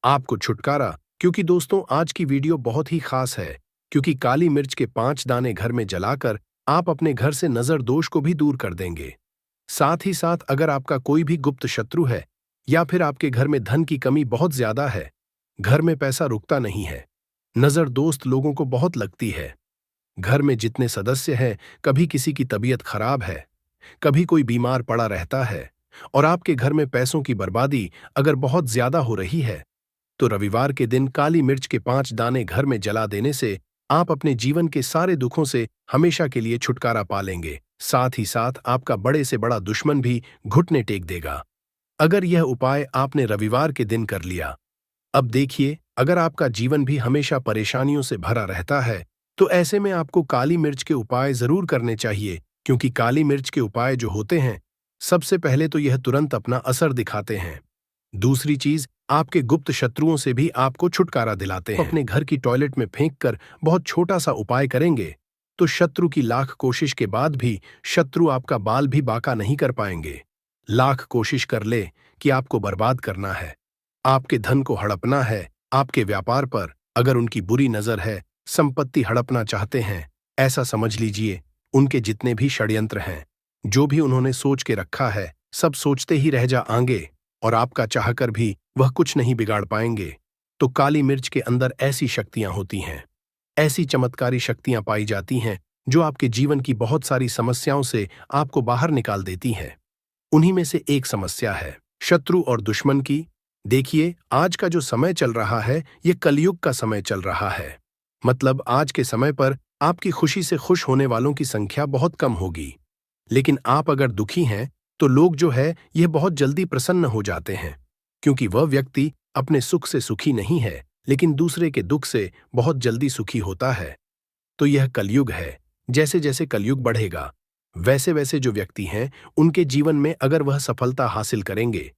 आपको छुटकारा। क्योंकि दोस्तों आज की वीडियो बहुत ही खास है, क्योंकि काली मिर्च के 5 दाने घर में जलाकर आप अपने घर से नजर दोष को भी दूर कर देंगे। साथ ही साथ अगर आपका कोई भी गुप्त शत्रु है या फिर आपके घर में धन की कमी बहुत ज्यादा है, घर में पैसा रुकता नहीं है, नजर दोस्त लोगों को बहुत लगती है, घर में जितने सदस्य हैं कभी किसी की तबीयत खराब है, कभी कोई बीमार पड़ा रहता है और आपके घर में पैसों की बर्बादी अगर बहुत ज्यादा हो रही है, तो रविवार के दिन काली मिर्च के 5 दाने घर में जला देने से आप अपने जीवन के सारे दुखों से हमेशा के लिए छुटकारा पा लेंगे। साथ ही साथ आपका बड़े से बड़ा दुश्मन भी घुटने टेक देगा अगर यह उपाय आपने रविवार के दिन कर लिया। अब देखिए, अगर आपका जीवन भी हमेशा परेशानियों से भरा रहता है तो ऐसे में आपको काली मिर्च के उपाय जरूर करने चाहिए, क्योंकि काली मिर्च के उपाय जो होते हैं, सबसे पहले तो यह तुरंत अपना असर दिखाते हैं। दूसरी चीज, आपके गुप्त शत्रुओं से भी आपको छुटकारा दिलाते हैं। अपने घर की टॉयलेट में फेंककर बहुत छोटा सा उपाय करेंगे तो शत्रु की लाख कोशिश के बाद भी शत्रु आपका बाल भी बांका नहीं कर पाएंगे। लाख कोशिश कर ले कि आपको बर्बाद करना है, आपके धन को हड़पना है, आपके व्यापार पर अगर उनकी बुरी नजर है, संपत्ति हड़पना चाहते हैं, ऐसा समझ लीजिए उनके जितने भी षड्यंत्र हैं, जो भी उन्होंने सोच के रखा है, सब सोचते ही रह जाएंगे और आपका चाहकर भी वह कुछ नहीं बिगाड़ पाएंगे। तो काली मिर्च के अंदर ऐसी शक्तियां होती हैं, ऐसी चमत्कारी शक्तियां पाई जाती हैं जो आपके जीवन की बहुत सारी समस्याओं से आपको बाहर निकाल देती हैं। उन्हीं में से एक समस्या है शत्रु और दुश्मन की। देखिए, आज का जो समय चल रहा है ये कलयुग का समय चल रहा है। मतलब आज के समय पर आपकी खुशी से खुश होने वालों की संख्या बहुत कम होगी, लेकिन आप अगर दुखी हैं तो लोग जो है यह बहुत जल्दी प्रसन्न हो जाते हैं, क्योंकि वह व्यक्ति अपने सुख से सुखी नहीं है लेकिन दूसरे के दुख से बहुत जल्दी सुखी होता है। तो यह कलयुग है। जैसे जैसे कलयुग बढ़ेगा वैसे वैसे जो व्यक्ति हैं उनके जीवन में अगर वह सफलता हासिल करेंगे,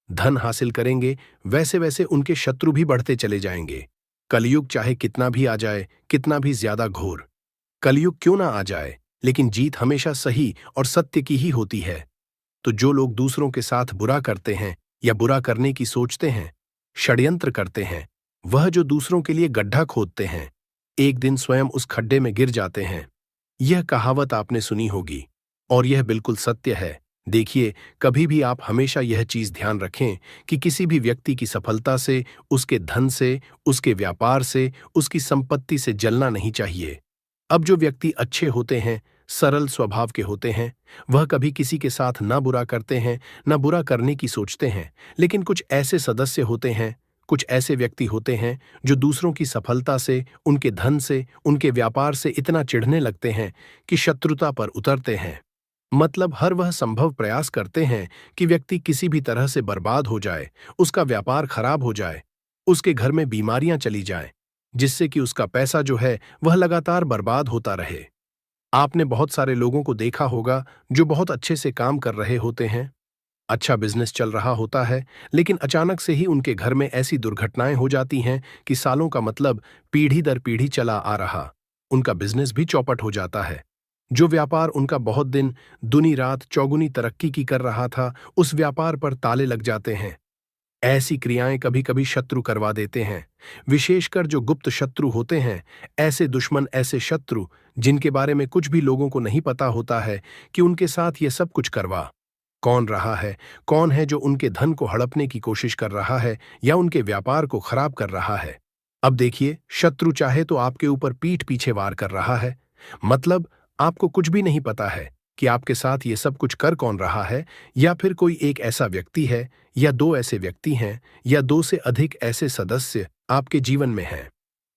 धन हासिल करेंगे, वैसे वैसे उनके शत्रु भी बढ़ते चले जाएंगे। कलयुग चाहे कितना भी आ जाए, कितना भी ज्यादा घोर कलयुग क्यों ना आ जाए, लेकिन जीत हमेशा सही और सत्य की ही होती है। तो जो लोग दूसरों के साथ बुरा करते हैं या बुरा करने की सोचते हैं, षड्यंत्र करते हैं, वह जो दूसरों के लिए गड्ढा खोदते हैं, एक दिन स्वयं उस खड्डे में गिर जाते हैं। यह कहावत आपने सुनी होगी और यह बिल्कुल सत्य है। देखिए, कभी भी आप हमेशा यह चीज ध्यान रखें कि किसी भी व्यक्ति की सफलता से, उसके धन से, उसके व्यापार से, उसकी संपत्ति से जलना नहीं चाहिए। अब जो व्यक्ति अच्छे होते हैं, सरल स्वभाव के होते हैं, वह कभी किसी के साथ ना बुरा करते हैं, ना बुरा करने की सोचते हैं। लेकिन कुछ ऐसे सदस्य होते हैं, कुछ ऐसे व्यक्ति होते हैं जो दूसरों की सफलता से, उनके धन से, उनके व्यापार से इतना चिढ़ने लगते हैं कि शत्रुता पर उतरते हैं। मतलब हर वह संभव प्रयास करते हैं कि व्यक्ति किसी भी तरह से बर्बाद हो जाए, उसका व्यापार खराब हो जाए, उसके घर में बीमारियां चली जाएं, जिससे कि उसका पैसा जो है वह लगातार बर्बाद होता रहे। आपने बहुत सारे लोगों को देखा होगा जो बहुत अच्छे से काम कर रहे होते हैं, अच्छा बिजनेस चल रहा होता है, लेकिन अचानक से ही उनके घर में ऐसी दुर्घटनाएं हो जाती हैं कि सालों का मतलब पीढ़ी दर पीढ़ी चला आ रहा उनका बिजनेस भी चौपट हो जाता है। जो व्यापार उनका बहुत दिन दुनी रात चौगुनी तरक्की की कर रहा था, उस व्यापार पर ताले लग जाते हैं। ऐसी क्रियाएं कभी कभी शत्रु करवा देते हैं, विशेषकर जो गुप्त शत्रु होते हैं। ऐसे दुश्मन, ऐसे शत्रु जिनके बारे में कुछ भी लोगों को नहीं पता होता है कि उनके साथ ये सब कुछ करवा कौन रहा है, कौन है जो उनके धन को हड़पने की कोशिश कर रहा है या उनके व्यापार को खराब कर रहा है। अब देखिए, शत्रु चाहे तो आपके ऊपर पीठ पीछे वार कर रहा है, मतलब आपको कुछ भी नहीं पता है कि आपके साथ ये सब कुछ कर कौन रहा है, या फिर कोई एक ऐसा व्यक्ति है, या दो ऐसे व्यक्ति हैं, या दो से अधिक ऐसे सदस्य आपके जीवन में हैं।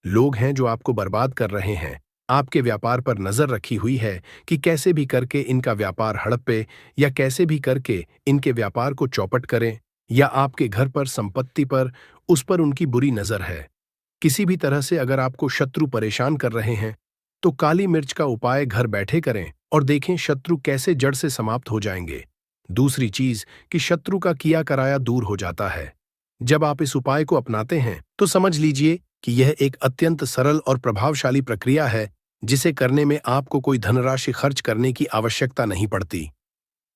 लोग हैं जो आपको बर्बाद कर रहे हैं। आपके व्यापार पर नजर रखी हुई है कि कैसे भी करके इनका व्यापार हड़पे, या कैसे भी करके इनके व्यापार को चौपट करें, या आपके घर पर, संपत्ति पर, उस पर उनकी बुरी नजर है। किसी भी तरह से अगर आपको शत्रु परेशान कर रहे हैं, तो काली मिर्च का उपाय घर बैठे करें और देखें शत्रु कैसे जड़ से समाप्त हो जाएंगे। दूसरी चीज कि शत्रु का किया कराया दूर हो जाता है। जब आप इस उपाय को अपनाते हैं तो समझ लीजिए कि यह एक अत्यंत सरल और प्रभावशाली प्रक्रिया है, जिसे करने में आपको कोई धनराशि खर्च करने की आवश्यकता नहीं पड़ती।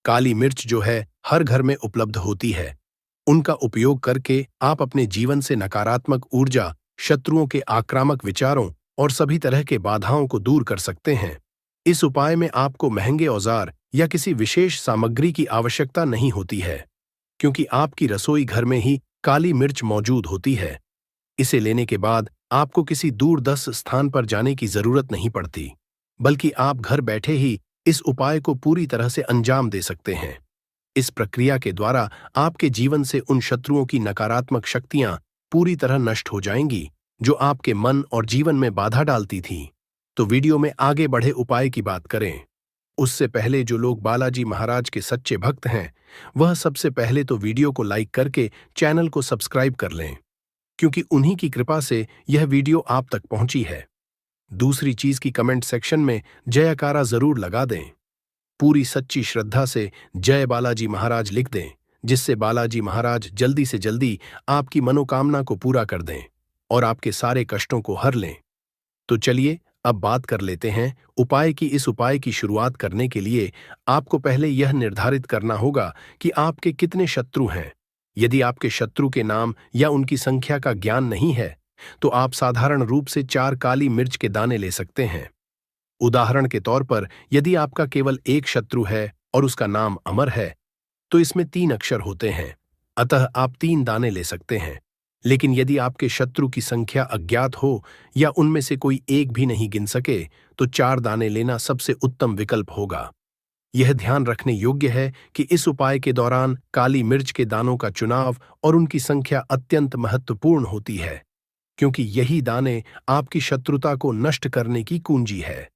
काली मिर्च जो है हर घर में उपलब्ध होती है। उनका उपयोग करके आप अपने जीवन से नकारात्मक ऊर्जा, शत्रुओं के आक्रामक विचारों और सभी तरह के बाधाओं को दूर कर सकते हैं। इस उपाय में आपको महंगे औजार या किसी विशेष सामग्री की आवश्यकता नहीं होती है, क्योंकि आपकी रसोई घर में ही काली मिर्च मौजूद होती है। इसे लेने के बाद आपको किसी दूरदर्श स्थान पर जाने की जरूरत नहीं पड़ती, बल्कि आप घर बैठे ही इस उपाय को पूरी तरह से अंजाम दे सकते हैं। इस प्रक्रिया के द्वारा आपके जीवन से उन शत्रुओं की नकारात्मक शक्तियां पूरी तरह नष्ट हो जाएंगी जो आपके मन और जीवन में बाधा डालती थीं। तो वीडियो में आगे बढ़े उपाय की बात करें, उससे पहले जो लोग बालाजी महाराज के सच्चे भक्त हैं, वह सबसे पहले तो वीडियो को लाइक करके चैनल को सब्सक्राइब कर लें, क्योंकि उन्हीं की कृपा से यह वीडियो आप तक पहुंची है। दूसरी चीज की कमेंट सेक्शन में जयकारा जरूर लगा दें। पूरी सच्ची श्रद्धा से जय बालाजी महाराज लिख दें, जिससे बालाजी महाराज जल्दी से जल्दी आपकी मनोकामना को पूरा कर दें और आपके सारे कष्टों को हर लें। तो चलिए अब बात कर लेते हैं उपाय की। इस उपाय की शुरुआत करने के लिए आपको पहले यह निर्धारित करना होगा कि आपके कितने शत्रु हैं। यदि आपके शत्रु के नाम या उनकी संख्या का ज्ञान नहीं है, तो आप साधारण रूप से 4 काली मिर्च के दाने ले सकते हैं। उदाहरण के तौर पर यदि आपका केवल एक शत्रु है और उसका नाम अमर है, तो इसमें 3 अक्षर होते हैं, अतः आप 3 दाने ले सकते हैं। लेकिन यदि आपके शत्रु की संख्या अज्ञात हो या उनमें से कोई एक भी नहीं गिन सके, तो 4 दाने लेना सबसे उत्तम विकल्प होगा। यह ध्यान रखने योग्य है कि इस उपाय के दौरान काली मिर्च के दानों का चुनाव और उनकी संख्या अत्यंत महत्वपूर्ण होती है, क्योंकि यही दाने आपकी शत्रुता को नष्ट करने की कुंजी है।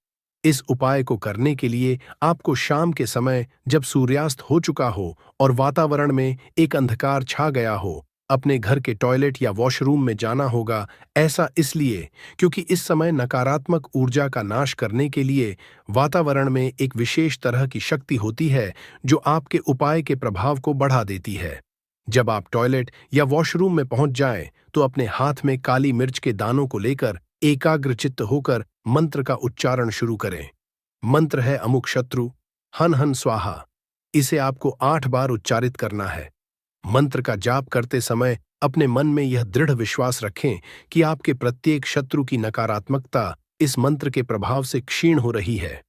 इस उपाय को करने के लिए आपको शाम के समय, जब सूर्यास्त हो चुका हो और वातावरण में एक अंधकार छा गया हो, अपने घर के टॉयलेट या वॉशरूम में जाना होगा। ऐसा इसलिए क्योंकि इस समय नकारात्मक ऊर्जा का नाश करने के लिए वातावरण में एक विशेष तरह की शक्ति होती है जो आपके उपाय के प्रभाव को बढ़ा देती है। जब आप टॉयलेट या वॉशरूम में पहुंच जाएं, तो अपने हाथ में काली मिर्च के दानों को लेकर एकाग्रचित्त होकर मंत्र का उच्चारण शुरू करें। मंत्र है अमुक शत्रु हन हन स्वाहा। इसे आपको 8 बार उच्चारित करना है। मंत्र का जाप करते समय अपने मन में यह दृढ़ विश्वास रखें कि आपके प्रत्येक शत्रु की नकारात्मकता इस मंत्र के प्रभाव से क्षीण हो रही है।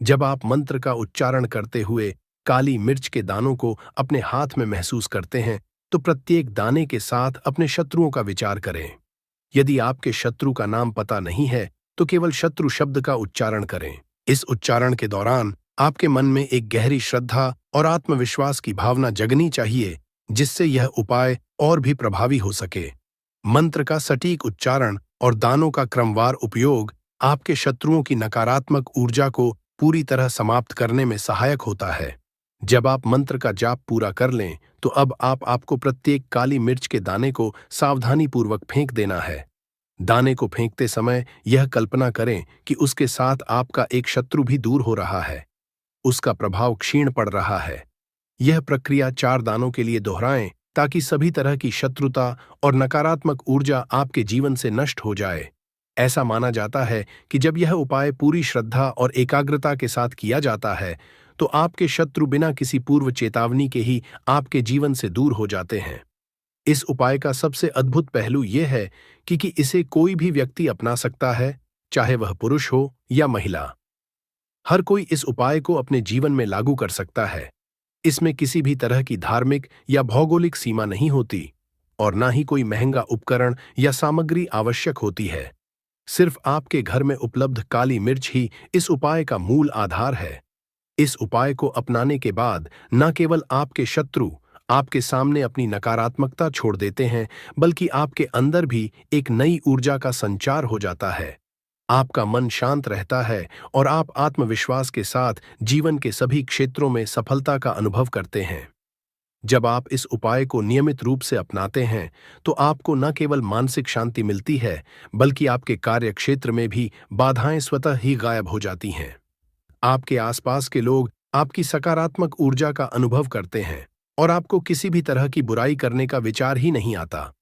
जब आप मंत्र का उच्चारण करते हुए काली मिर्च के दानों को अपने हाथ में महसूस करते हैं, तो प्रत्येक दाने के साथ अपने शत्रुओं का विचार करें। यदि आपके शत्रु का नाम पता नहीं है, तो केवल शत्रु शब्द का उच्चारण करें। इस उच्चारण के दौरान आपके मन में एक गहरी श्रद्धा और आत्मविश्वास की भावना जगनी चाहिए, जिससे यह उपाय और भी प्रभावी हो सके। मंत्र का सटीक उच्चारण और दानों का क्रमवार उपयोग आपके शत्रुओं की नकारात्मक ऊर्जा को पूरी तरह समाप्त करने में सहायक होता है। जब आप मंत्र का जाप पूरा कर लें, तो अब आपको प्रत्येक काली मिर्च के दाने को सावधानीपूर्वक फेंक देना है। दाने को फेंकते समय यह कल्पना करें कि उसके साथ आपका एक शत्रु भी दूर हो रहा है, उसका प्रभाव क्षीण पड़ रहा है। यह प्रक्रिया 4 दानों के लिए दोहराएं, ताकि सभी तरह की शत्रुता और नकारात्मक ऊर्जा आपके जीवन से नष्ट हो जाए। ऐसा माना जाता है कि जब यह उपाय पूरी श्रद्धा और एकाग्रता के साथ किया जाता है, तो आपके शत्रु बिना किसी पूर्व चेतावनी के ही आपके जीवन से दूर हो जाते हैं। इस उपाय का सबसे अद्भुत पहलू यह है कि इसे कोई भी व्यक्ति अपना सकता है, चाहे वह पुरुष हो या महिला। हर कोई इस उपाय को अपने जीवन में लागू कर सकता है। इसमें किसी भी तरह की धार्मिक या भौगोलिक सीमा नहीं होती और ना ही कोई महंगा उपकरण या सामग्री आवश्यक होती है। सिर्फ आपके घर में उपलब्ध काली मिर्च ही इस उपाय का मूल आधार है। इस उपाय को अपनाने के बाद न केवल आपके शत्रु आपके सामने अपनी नकारात्मकता छोड़ देते हैं, बल्कि आपके अंदर भी एक नई ऊर्जा का संचार हो जाता है। आपका मन शांत रहता है और आप आत्मविश्वास के साथ जीवन के सभी क्षेत्रों में सफलता का अनुभव करते हैं। जब आप इस उपाय को नियमित रूप से अपनाते हैं, तो आपको न केवल मानसिक शांति मिलती है, बल्कि आपके कार्य क्षेत्र में भी बाधाएं स्वतः ही गायब हो जाती हैं। आपके आसपास के लोग आपकी सकारात्मक ऊर्जा का अनुभव करते हैं और आपको किसी भी तरह की बुराई करने का विचार ही नहीं आता।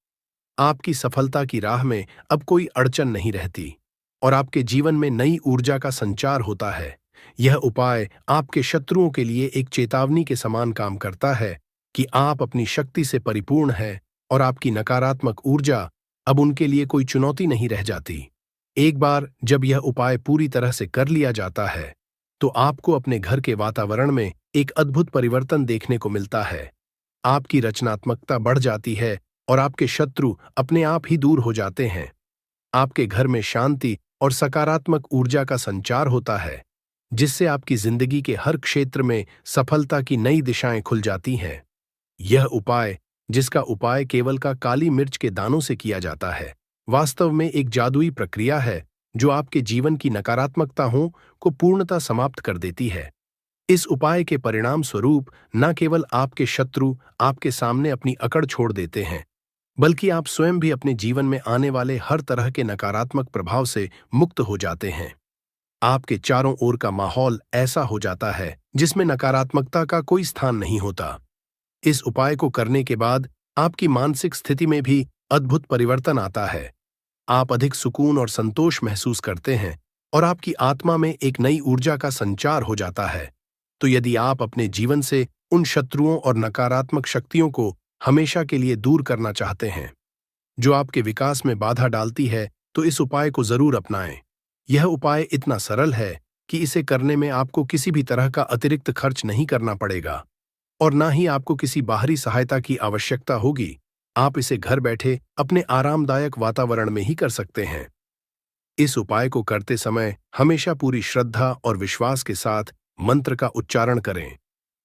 आपकी सफलता की राह में अब कोई अड़चन नहीं रहती और आपके जीवन में नई ऊर्जा का संचार होता है। यह उपाय आपके शत्रुओं के लिए एक चेतावनी के समान काम करता है कि आप अपनी शक्ति से परिपूर्ण हैं और आपकी नकारात्मक ऊर्जा अब उनके लिए कोई चुनौती नहीं रह जाती। एक बार जब यह उपाय पूरी तरह से कर लिया जाता है, तो आपको अपने घर के वातावरण में एक अद्भुत परिवर्तन देखने को मिलता है। आपकी रचनात्मकता बढ़ जाती है और आपके शत्रु अपने आप ही दूर हो जाते हैं। आपके घर में शांति और सकारात्मक ऊर्जा का संचार होता है, जिससे आपकी जिंदगी के हर क्षेत्र में सफलता की नई दिशाएं खुल जाती हैं। यह उपाय, जिसका उपाय केवल का काली मिर्च के दानों से किया जाता है, वास्तव में एक जादुई प्रक्रिया है जो आपके जीवन की नकारात्मकताओं को पूर्णतः समाप्त कर देती है। इस उपाय के परिणाम स्वरूप न केवल आपके शत्रु आपके सामने अपनी अकड़ छोड़ देते हैं, बल्कि आप स्वयं भी अपने जीवन में आने वाले हर तरह के नकारात्मक प्रभाव से मुक्त हो जाते हैं। आपके चारों ओर का माहौल ऐसा हो जाता है जिसमें नकारात्मकता का कोई स्थान नहीं होता। इस उपाय को करने के बाद आपकी मानसिक स्थिति में भी अद्भुत परिवर्तन आता है। आप अधिक सुकून और संतोष महसूस करते हैं और आपकी आत्मा में एक नई ऊर्जा का संचार हो जाता है। तो यदि आप अपने जीवन से उन शत्रुओं और नकारात्मक शक्तियों को हमेशा के लिए दूर करना चाहते हैं जो आपके विकास में बाधा डालती है, तो इस उपाय को जरूर अपनाएं। यह उपाय इतना सरल है कि इसे करने में आपको किसी भी तरह का अतिरिक्त खर्च नहीं करना पड़ेगा और ना ही आपको किसी बाहरी सहायता की आवश्यकता होगी। आप इसे घर बैठे अपने आरामदायक वातावरण में ही कर सकते हैं। इस उपाय को करते समय हमेशा पूरी श्रद्धा और विश्वास के साथ मंत्र का उच्चारण करें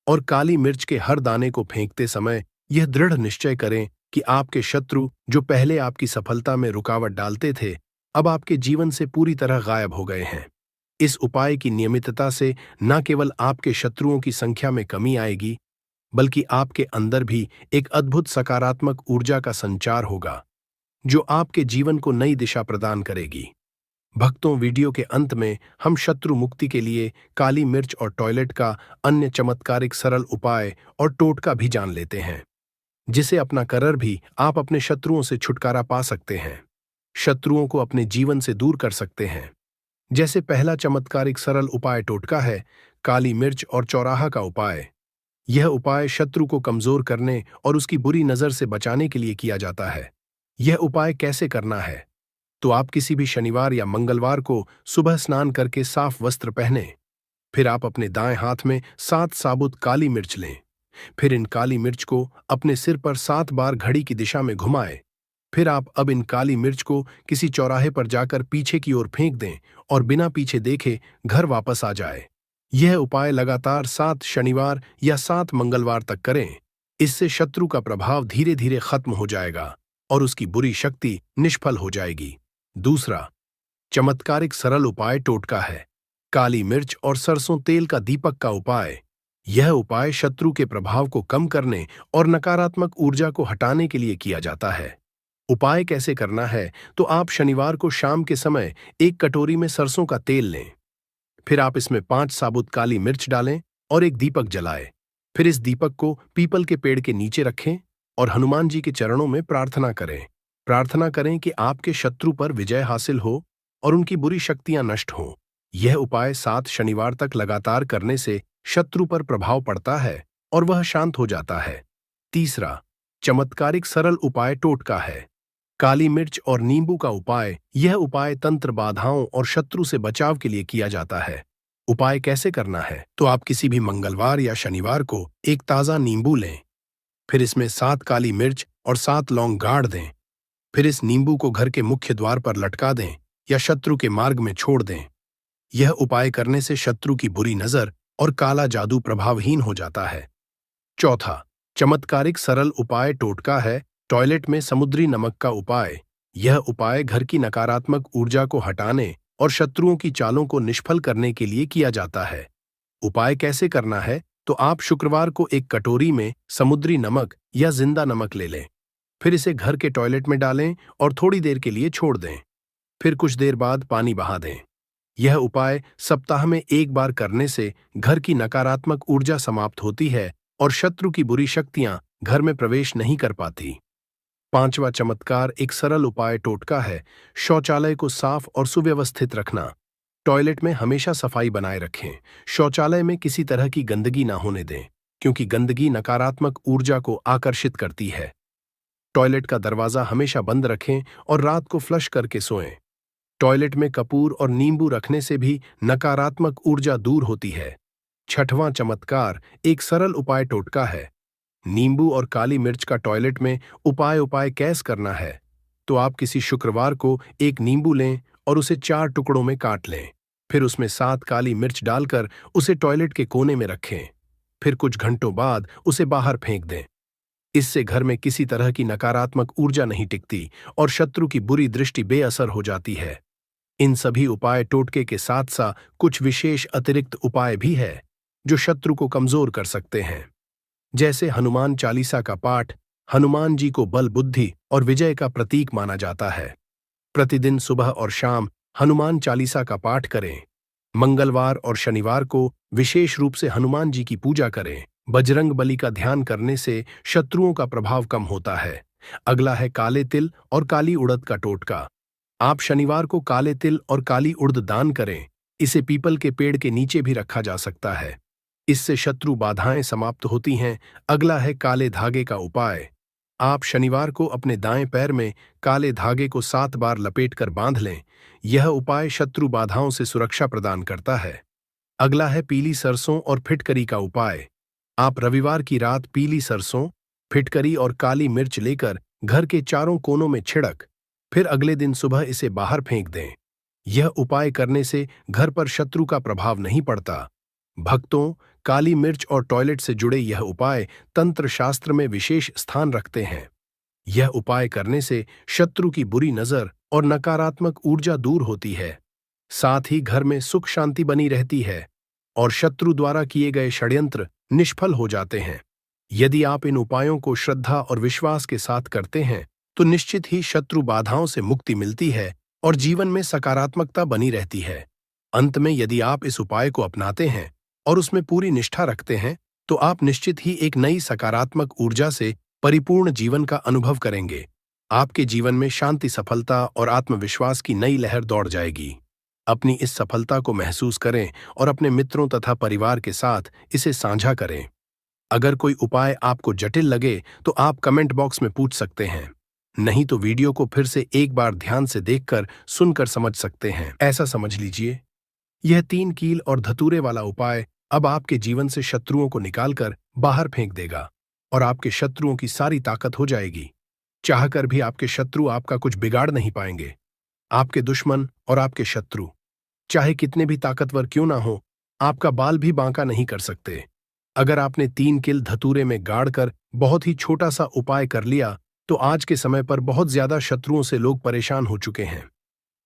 और काली मिर्च के हर दाने को फेंकते समय यह दृढ़ निश्चय करें कि आपके शत्रु जो पहले आपकी सफलता में रुकावट डालते थे, अब आपके जीवन से पूरी तरह गायब हो गए हैं। इस उपाय की नियमितता से न केवल आपके शत्रुओं की संख्या में कमी आएगी, बल्कि आपके अंदर भी एक अद्भुत सकारात्मक ऊर्जा का संचार होगा जो आपके जीवन को नई दिशा प्रदान करेगी। भक्तों, वीडियो के अंत में हम शत्रु मुक्ति के लिए काली मिर्च और टॉयलेट का अन्य चमत्कारिक सरल उपाय और टोटका भी जान लेते हैं, जिसे अपना कर भी आप अपने शत्रुओं से छुटकारा पा सकते हैं, शत्रुओं को अपने जीवन से दूर कर सकते हैं। जैसे पहला चमत्कारिक सरल उपाय टोटका है, काली मिर्च और चौराहा का उपाय। यह उपाय शत्रु को कमजोर करने और उसकी बुरी नजर से बचाने के लिए किया जाता है। यह उपाय कैसे करना है? तो आप किसी भी शनिवार या मंगलवार को सुबह स्नान करके साफ वस्त्र पहनें। फिर आप अपने दाएं हाथ में 7 साबुत काली मिर्च लें। फिर इन काली मिर्च को अपने सिर पर 7 बार घड़ी की दिशा में घुमाएं। फिर आप अब इन काली मिर्च को किसी चौराहे पर जाकर पीछे की ओर फेंक दें और बिना पीछे देखे घर वापस आ जाए। यह उपाय लगातार 7 शनिवार या 7 मंगलवार तक करें। इससे शत्रु का प्रभाव धीरे धीरे खत्म हो जाएगा और उसकी बुरी शक्ति निष्फल हो जाएगी। दूसरा चमत्कारिक सरल उपाय टोटका है, काली मिर्च और सरसों तेल का दीपक का उपाय। यह उपाय शत्रु के प्रभाव को कम करने और नकारात्मक ऊर्जा को हटाने के लिए किया जाता है। उपाय कैसे करना है? तो आप शनिवार को शाम के समय एक कटोरी में सरसों का तेल लें। फिर आप इसमें 5 साबुत काली मिर्च डालें और एक दीपक जलाएं। फिर इस दीपक को पीपल के पेड़ के नीचे रखें और हनुमान जी के चरणों में प्रार्थना करें। प्रार्थना करें कि आपके शत्रु पर विजय हासिल हो और उनकी बुरी शक्तियां नष्ट हों। यह उपाय 7 शनिवार तक लगातार करने से शत्रु पर प्रभाव पड़ता है और वह शांत हो जाता है। तीसरा चमत्कारिक सरल उपाय टोटका है, काली मिर्च और नींबू का उपाय। यह उपाय तंत्र बाधाओं और शत्रु से बचाव के लिए किया जाता है। उपाय कैसे करना है? तो आप किसी भी मंगलवार या शनिवार को एक ताज़ा नींबू लें। फिर इसमें 7 काली मिर्च और 7 लौंग गाड़ दें। फिर इस नींबू को घर के मुख्य द्वार पर लटका दें या शत्रु के मार्ग में छोड़ दें। यह उपाय करने से शत्रु की बुरी नजर और काला जादू प्रभावहीन हो जाता है। चौथा, चमत्कारिक सरल उपाय टोटका है टॉयलेट में समुद्री नमक का उपाय। यह उपाय घर की नकारात्मक ऊर्जा को हटाने और शत्रुओं की चालों को निष्फल करने के लिए किया जाता है। उपाय कैसे करना है, तो आप शुक्रवार को एक कटोरी में समुद्री नमक या जिंदा नमक ले लें। फिर इसे घर के टॉयलेट में डालें और थोड़ी देर के लिए छोड़ दें। फिर कुछ देर बाद पानी बहा दें। यह उपाय सप्ताह में एक बार करने से घर की नकारात्मक ऊर्जा समाप्त होती है और शत्रु की बुरी शक्तियां घर में प्रवेश नहीं कर पाती। पांचवा चमत्कार एक सरल उपाय टोटका है शौचालय को साफ और सुव्यवस्थित रखना। टॉयलेट में हमेशा सफाई बनाए रखें। शौचालय में किसी तरह की गंदगी ना होने दें, क्योंकि गंदगी नकारात्मक ऊर्जा को आकर्षित करती है। टॉयलेट का दरवाजा हमेशा बंद रखें और रात को फ्लश करके सोएं। टॉयलेट में कपूर और नींबू रखने से भी नकारात्मक ऊर्जा दूर होती है। छठवां चमत्कार एक सरल उपाय टोटका है नींबू और काली मिर्च का टॉयलेट में उपाय कैसे करना है, तो आप किसी शुक्रवार को एक नींबू लें और उसे 4 टुकड़ों में काट लें। फिर उसमें 7 काली मिर्च डालकर उसे टॉयलेट के कोने में रखें। फिर कुछ घंटों बाद उसे बाहर फेंक दें। इससे घर में किसी तरह की नकारात्मक ऊर्जा नहीं टिकती और शत्रु की बुरी दृष्टि बेअसर हो जाती है। इन सभी उपाय टोटके के साथ साथ कुछ विशेष अतिरिक्त उपाय भी है जो शत्रु को कमजोर कर सकते हैं। जैसे हनुमान चालीसा का पाठ हनुमान जी को बल बुद्धि और विजय का प्रतीक माना जाता है। प्रतिदिन सुबह और शाम हनुमान चालीसा का पाठ करें। मंगलवार और शनिवार को विशेष रूप से हनुमान जी की पूजा करें। बजरंग बली का ध्यान करने से शत्रुओं का प्रभाव कम होता है। अगला है काले तिल और काली उड़द का टोटका। आप शनिवार को काले तिल और काली उड़द दान करें। इसे पीपल के पेड़ के नीचे भी रखा जा सकता है। इससे शत्रु बाधाएं समाप्त होती हैं। अगला है काले धागे का उपाय। आप शनिवार को अपने दाएं पैर में काले धागे को 7 बार लपेटकर बांध लें। यह उपाय शत्रु बाधाओं से सुरक्षा प्रदान करता है। अगला है पीली सरसों और फिटकरी का उपाय। आप रविवार की रात पीली सरसों, फिटकरी और काली मिर्च लेकर घर के चारों कोनों में छिड़क, फिर अगले दिन सुबह इसे बाहर फेंक दें। यह उपाय करने से घर पर शत्रु का प्रभाव नहीं पड़ता। भक्तों, काली मिर्च और टॉयलेट से जुड़े यह उपाय तंत्र शास्त्र में विशेष स्थान रखते हैं। यह उपाय करने से शत्रु की बुरी नजर और नकारात्मक ऊर्जा दूर होती है। साथ ही घर में सुख शांति बनी रहती है और शत्रु द्वारा किए गए षड्यंत्र निष्फल हो जाते हैं। यदि आप इन उपायों को श्रद्धा और विश्वास के साथ करते हैं तो निश्चित ही शत्रु बाधाओं से मुक्ति मिलती है और जीवन में सकारात्मकता बनी रहती है। अंत में यदि आप इस उपाय को अपनाते हैं और उसमें पूरी निष्ठा रखते हैं तो आप निश्चित ही एक नई सकारात्मक ऊर्जा से परिपूर्ण जीवन का अनुभव करेंगे। आपके जीवन में शांति, सफलता और आत्मविश्वास की नई लहर दौड़ जाएगी। अपनी इस सफलता को महसूस करें और अपने मित्रों तथा परिवार के साथ इसे साझा करें। अगर कोई उपाय आपको जटिल लगे तो आप कमेंट बॉक्स में पूछ सकते हैं, नहीं तो वीडियो को फिर से एक बार ध्यान से देखकर सुनकर समझ सकते हैं। ऐसा समझ लीजिए, यह 3 कील और धतूरे वाला उपाय अब आपके जीवन से शत्रुओं को निकालकर बाहर फेंक देगा और आपके शत्रुओं की सारी ताकत हो जाएगी। चाहकर भी आपके शत्रु आपका कुछ बिगाड़ नहीं पाएंगे। आपके दुश्मन और आपके शत्रु चाहे कितने भी ताकतवर क्यों ना हो, आपका बाल भी बांका नहीं कर सकते। अगर आपने 3 किल धतूरे में गाड़कर बहुत ही छोटा सा उपाय कर लिया तो आज के समय पर बहुत ज्यादा शत्रुओं से लोग परेशान हो चुके हैं।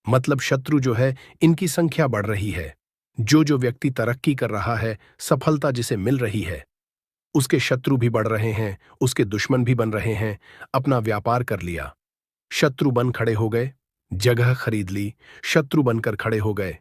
मतलब शत्रु जो है, इनकी संख्या बढ़ रही है। जो व्यक्ति तरक्की कर रहा है, सफलता जिसे मिल रही है, उसके शत्रु भी बढ़ रहे हैं, उसके दुश्मन भी बन रहे हैं। अपना व्यापार कर लिया, शत्रु बन खड़े हो गए। जगह खरीद ली, शत्रु बनकर खड़े हो गए।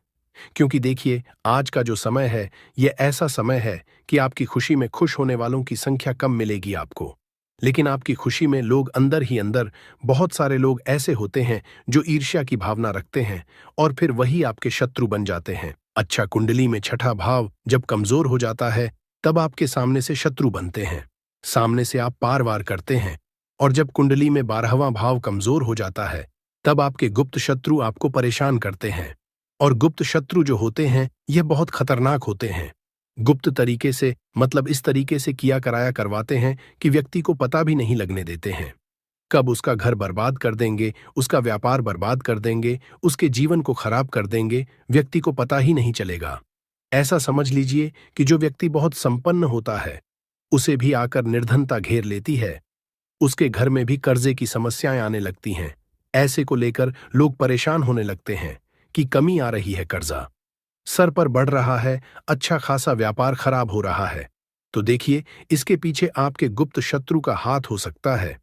क्योंकि देखिए, आज का जो समय है, यह ऐसा समय है कि आपकी खुशी में खुश होने वालों की संख्या कम मिलेगी आपको। लेकिन आपकी खुशी में लोग अंदर ही अंदर, बहुत सारे लोग ऐसे होते हैं जो ईर्ष्या की भावना रखते हैं और फिर वही आपके शत्रु बन जाते हैं। अच्छा, कुंडली में 6ठा भाव जब कमजोर हो जाता है तब आपके सामने से शत्रु बनते हैं। सामने से आप पार वार करते हैं। और जब कुंडली में 12वां भाव कमजोर हो जाता है तब आपके गुप्त शत्रु आपको परेशान करते हैं। और गुप्त शत्रु जो होते हैं, यह बहुत खतरनाक होते हैं। गुप्त तरीके से, मतलब इस तरीके से किया कराया करवाते हैं कि व्यक्ति को पता भी नहीं लगने देते हैं। कब उसका घर बर्बाद कर देंगे, उसका व्यापार बर्बाद कर देंगे, उसके जीवन को खराब कर देंगे, व्यक्ति को पता ही नहीं चलेगा। ऐसा समझ लीजिए कि जो व्यक्ति बहुत संपन्न होता है उसे भी आकर निर्धनता घेर लेती है। उसके घर में भी कर्जे की समस्याएं आने लगती हैं। ऐसे को लेकर लोग परेशान होने लगते हैं कि कमी आ रही है, कर्जा सर पर बढ़ रहा है, अच्छा खासा व्यापार खराब हो रहा है। तो देखिए, इसके पीछे आपके गुप्त शत्रु का हाथ हो सकता है।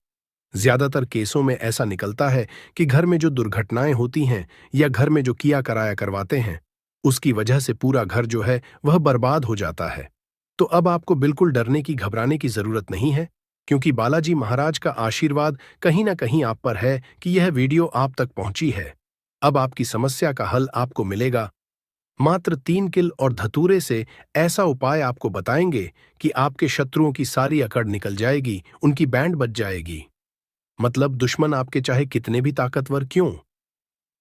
ज्यादातर केसों में ऐसा निकलता है कि घर में जो दुर्घटनाएं होती हैं या घर में जो किया कराया करवाते हैं, उसकी वजह से पूरा घर जो है वह बर्बाद हो जाता है। तो अब आपको बिल्कुल डरने की, घबराने की जरूरत नहीं है, क्योंकि बालाजी महाराज का आशीर्वाद कहीं ना कहीं आप पर है कि यह वीडियो आप तक पहुंची है। अब आपकी समस्या का हल आपको मिलेगा। मात्र 3 किल और धतूरे से ऐसा उपाय आपको बताएंगे कि आपके शत्रुओं की सारी अकड़ निकल जाएगी, उनकी बैंड बज जाएगी। मतलब दुश्मन आपके चाहे कितने भी ताकतवर क्यों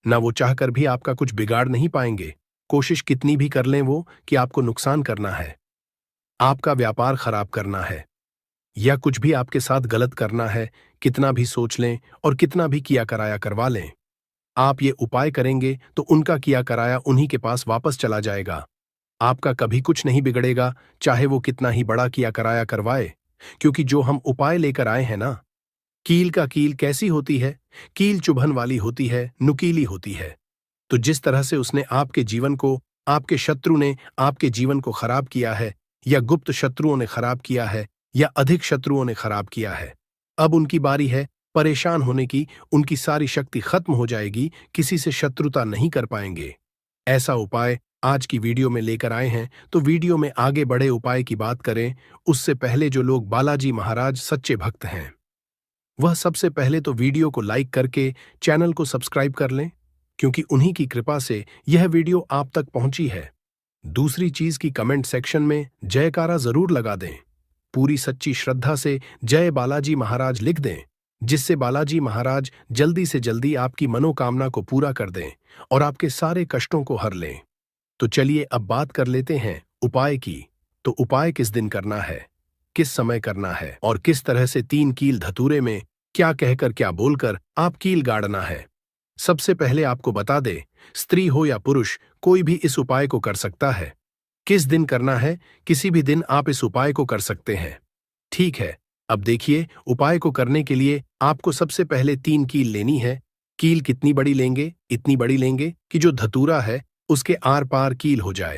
ना, वो चाहकर भी आपका कुछ बिगाड़ नहीं पाएंगे। कोशिश कितनी भी कर लें वो कि आपको नुकसान करना है, आपका व्यापार खराब करना है, या कुछ भी आपके साथ गलत करना है, कितना भी सोच लें और कितना भी किया कराया करवा लें, आप ये उपाय करेंगे तो उनका किया कराया उन्हीं के पास वापस चला जाएगा। आपका कभी कुछ नहीं बिगड़ेगा, चाहे वो कितना ही बड़ा किया कराया करवाए। क्योंकि जो हम उपाय लेकर आए हैं ना, कील का कील कैसी होती है? कील चुभन वाली होती है, नुकीली होती है। तो जिस तरह से उसने आपके जीवन को, आपके शत्रु ने आपके जीवन को खराब किया है, या गुप्त शत्रुओं ने खराब किया है, या अधिक शत्रुओं ने खराब किया है, अब उनकी बारी है परेशान होने की। उनकी सारी शक्ति खत्म हो जाएगी, किसी से शत्रुता नहीं कर पाएंगे। ऐसा उपाय आज की वीडियो में लेकर आए हैं। तो वीडियो में आगे बढ़े उपाय की बात करें, उससे पहले जो लोग बालाजी महाराज सच्चे भक्त हैं, वह सबसे पहले तो वीडियो को लाइक करके चैनल को सब्सक्राइब कर लें, क्योंकि उन्हीं की कृपा से यह वीडियो आप तक पहुंची है। दूसरी चीज की कमेंट सेक्शन में जयकारा जरूर लगा दें। पूरी सच्ची श्रद्धा से जय बालाजी महाराज लिख दें, जिससे बालाजी महाराज जल्दी से जल्दी आपकी मनोकामना को पूरा कर दें और आपके सारे कष्टों को हर लें। तो चलिए अब बात कर लेते हैं उपाय की। तो उपाय किस दिन करना है, किस समय करना है और किस तरह से 3 कील धतूरे में क्या कहकर क्या बोलकर आप कील गाड़ना है। सबसे पहले आपको बता दे, स्त्री हो या पुरुष, कोई भी इस उपाय को कर सकता है। किस दिन करना है? किसी भी दिन आप इस उपाय को कर सकते हैं। ठीक है, अब देखिए, उपाय को करने के लिए आपको सबसे पहले 3 कील लेनी है। कील कितनी बड़ी लेंगे? इतनी बड़ी लेंगे कि जो धतूरा है उसके आर पार कील हो जाए।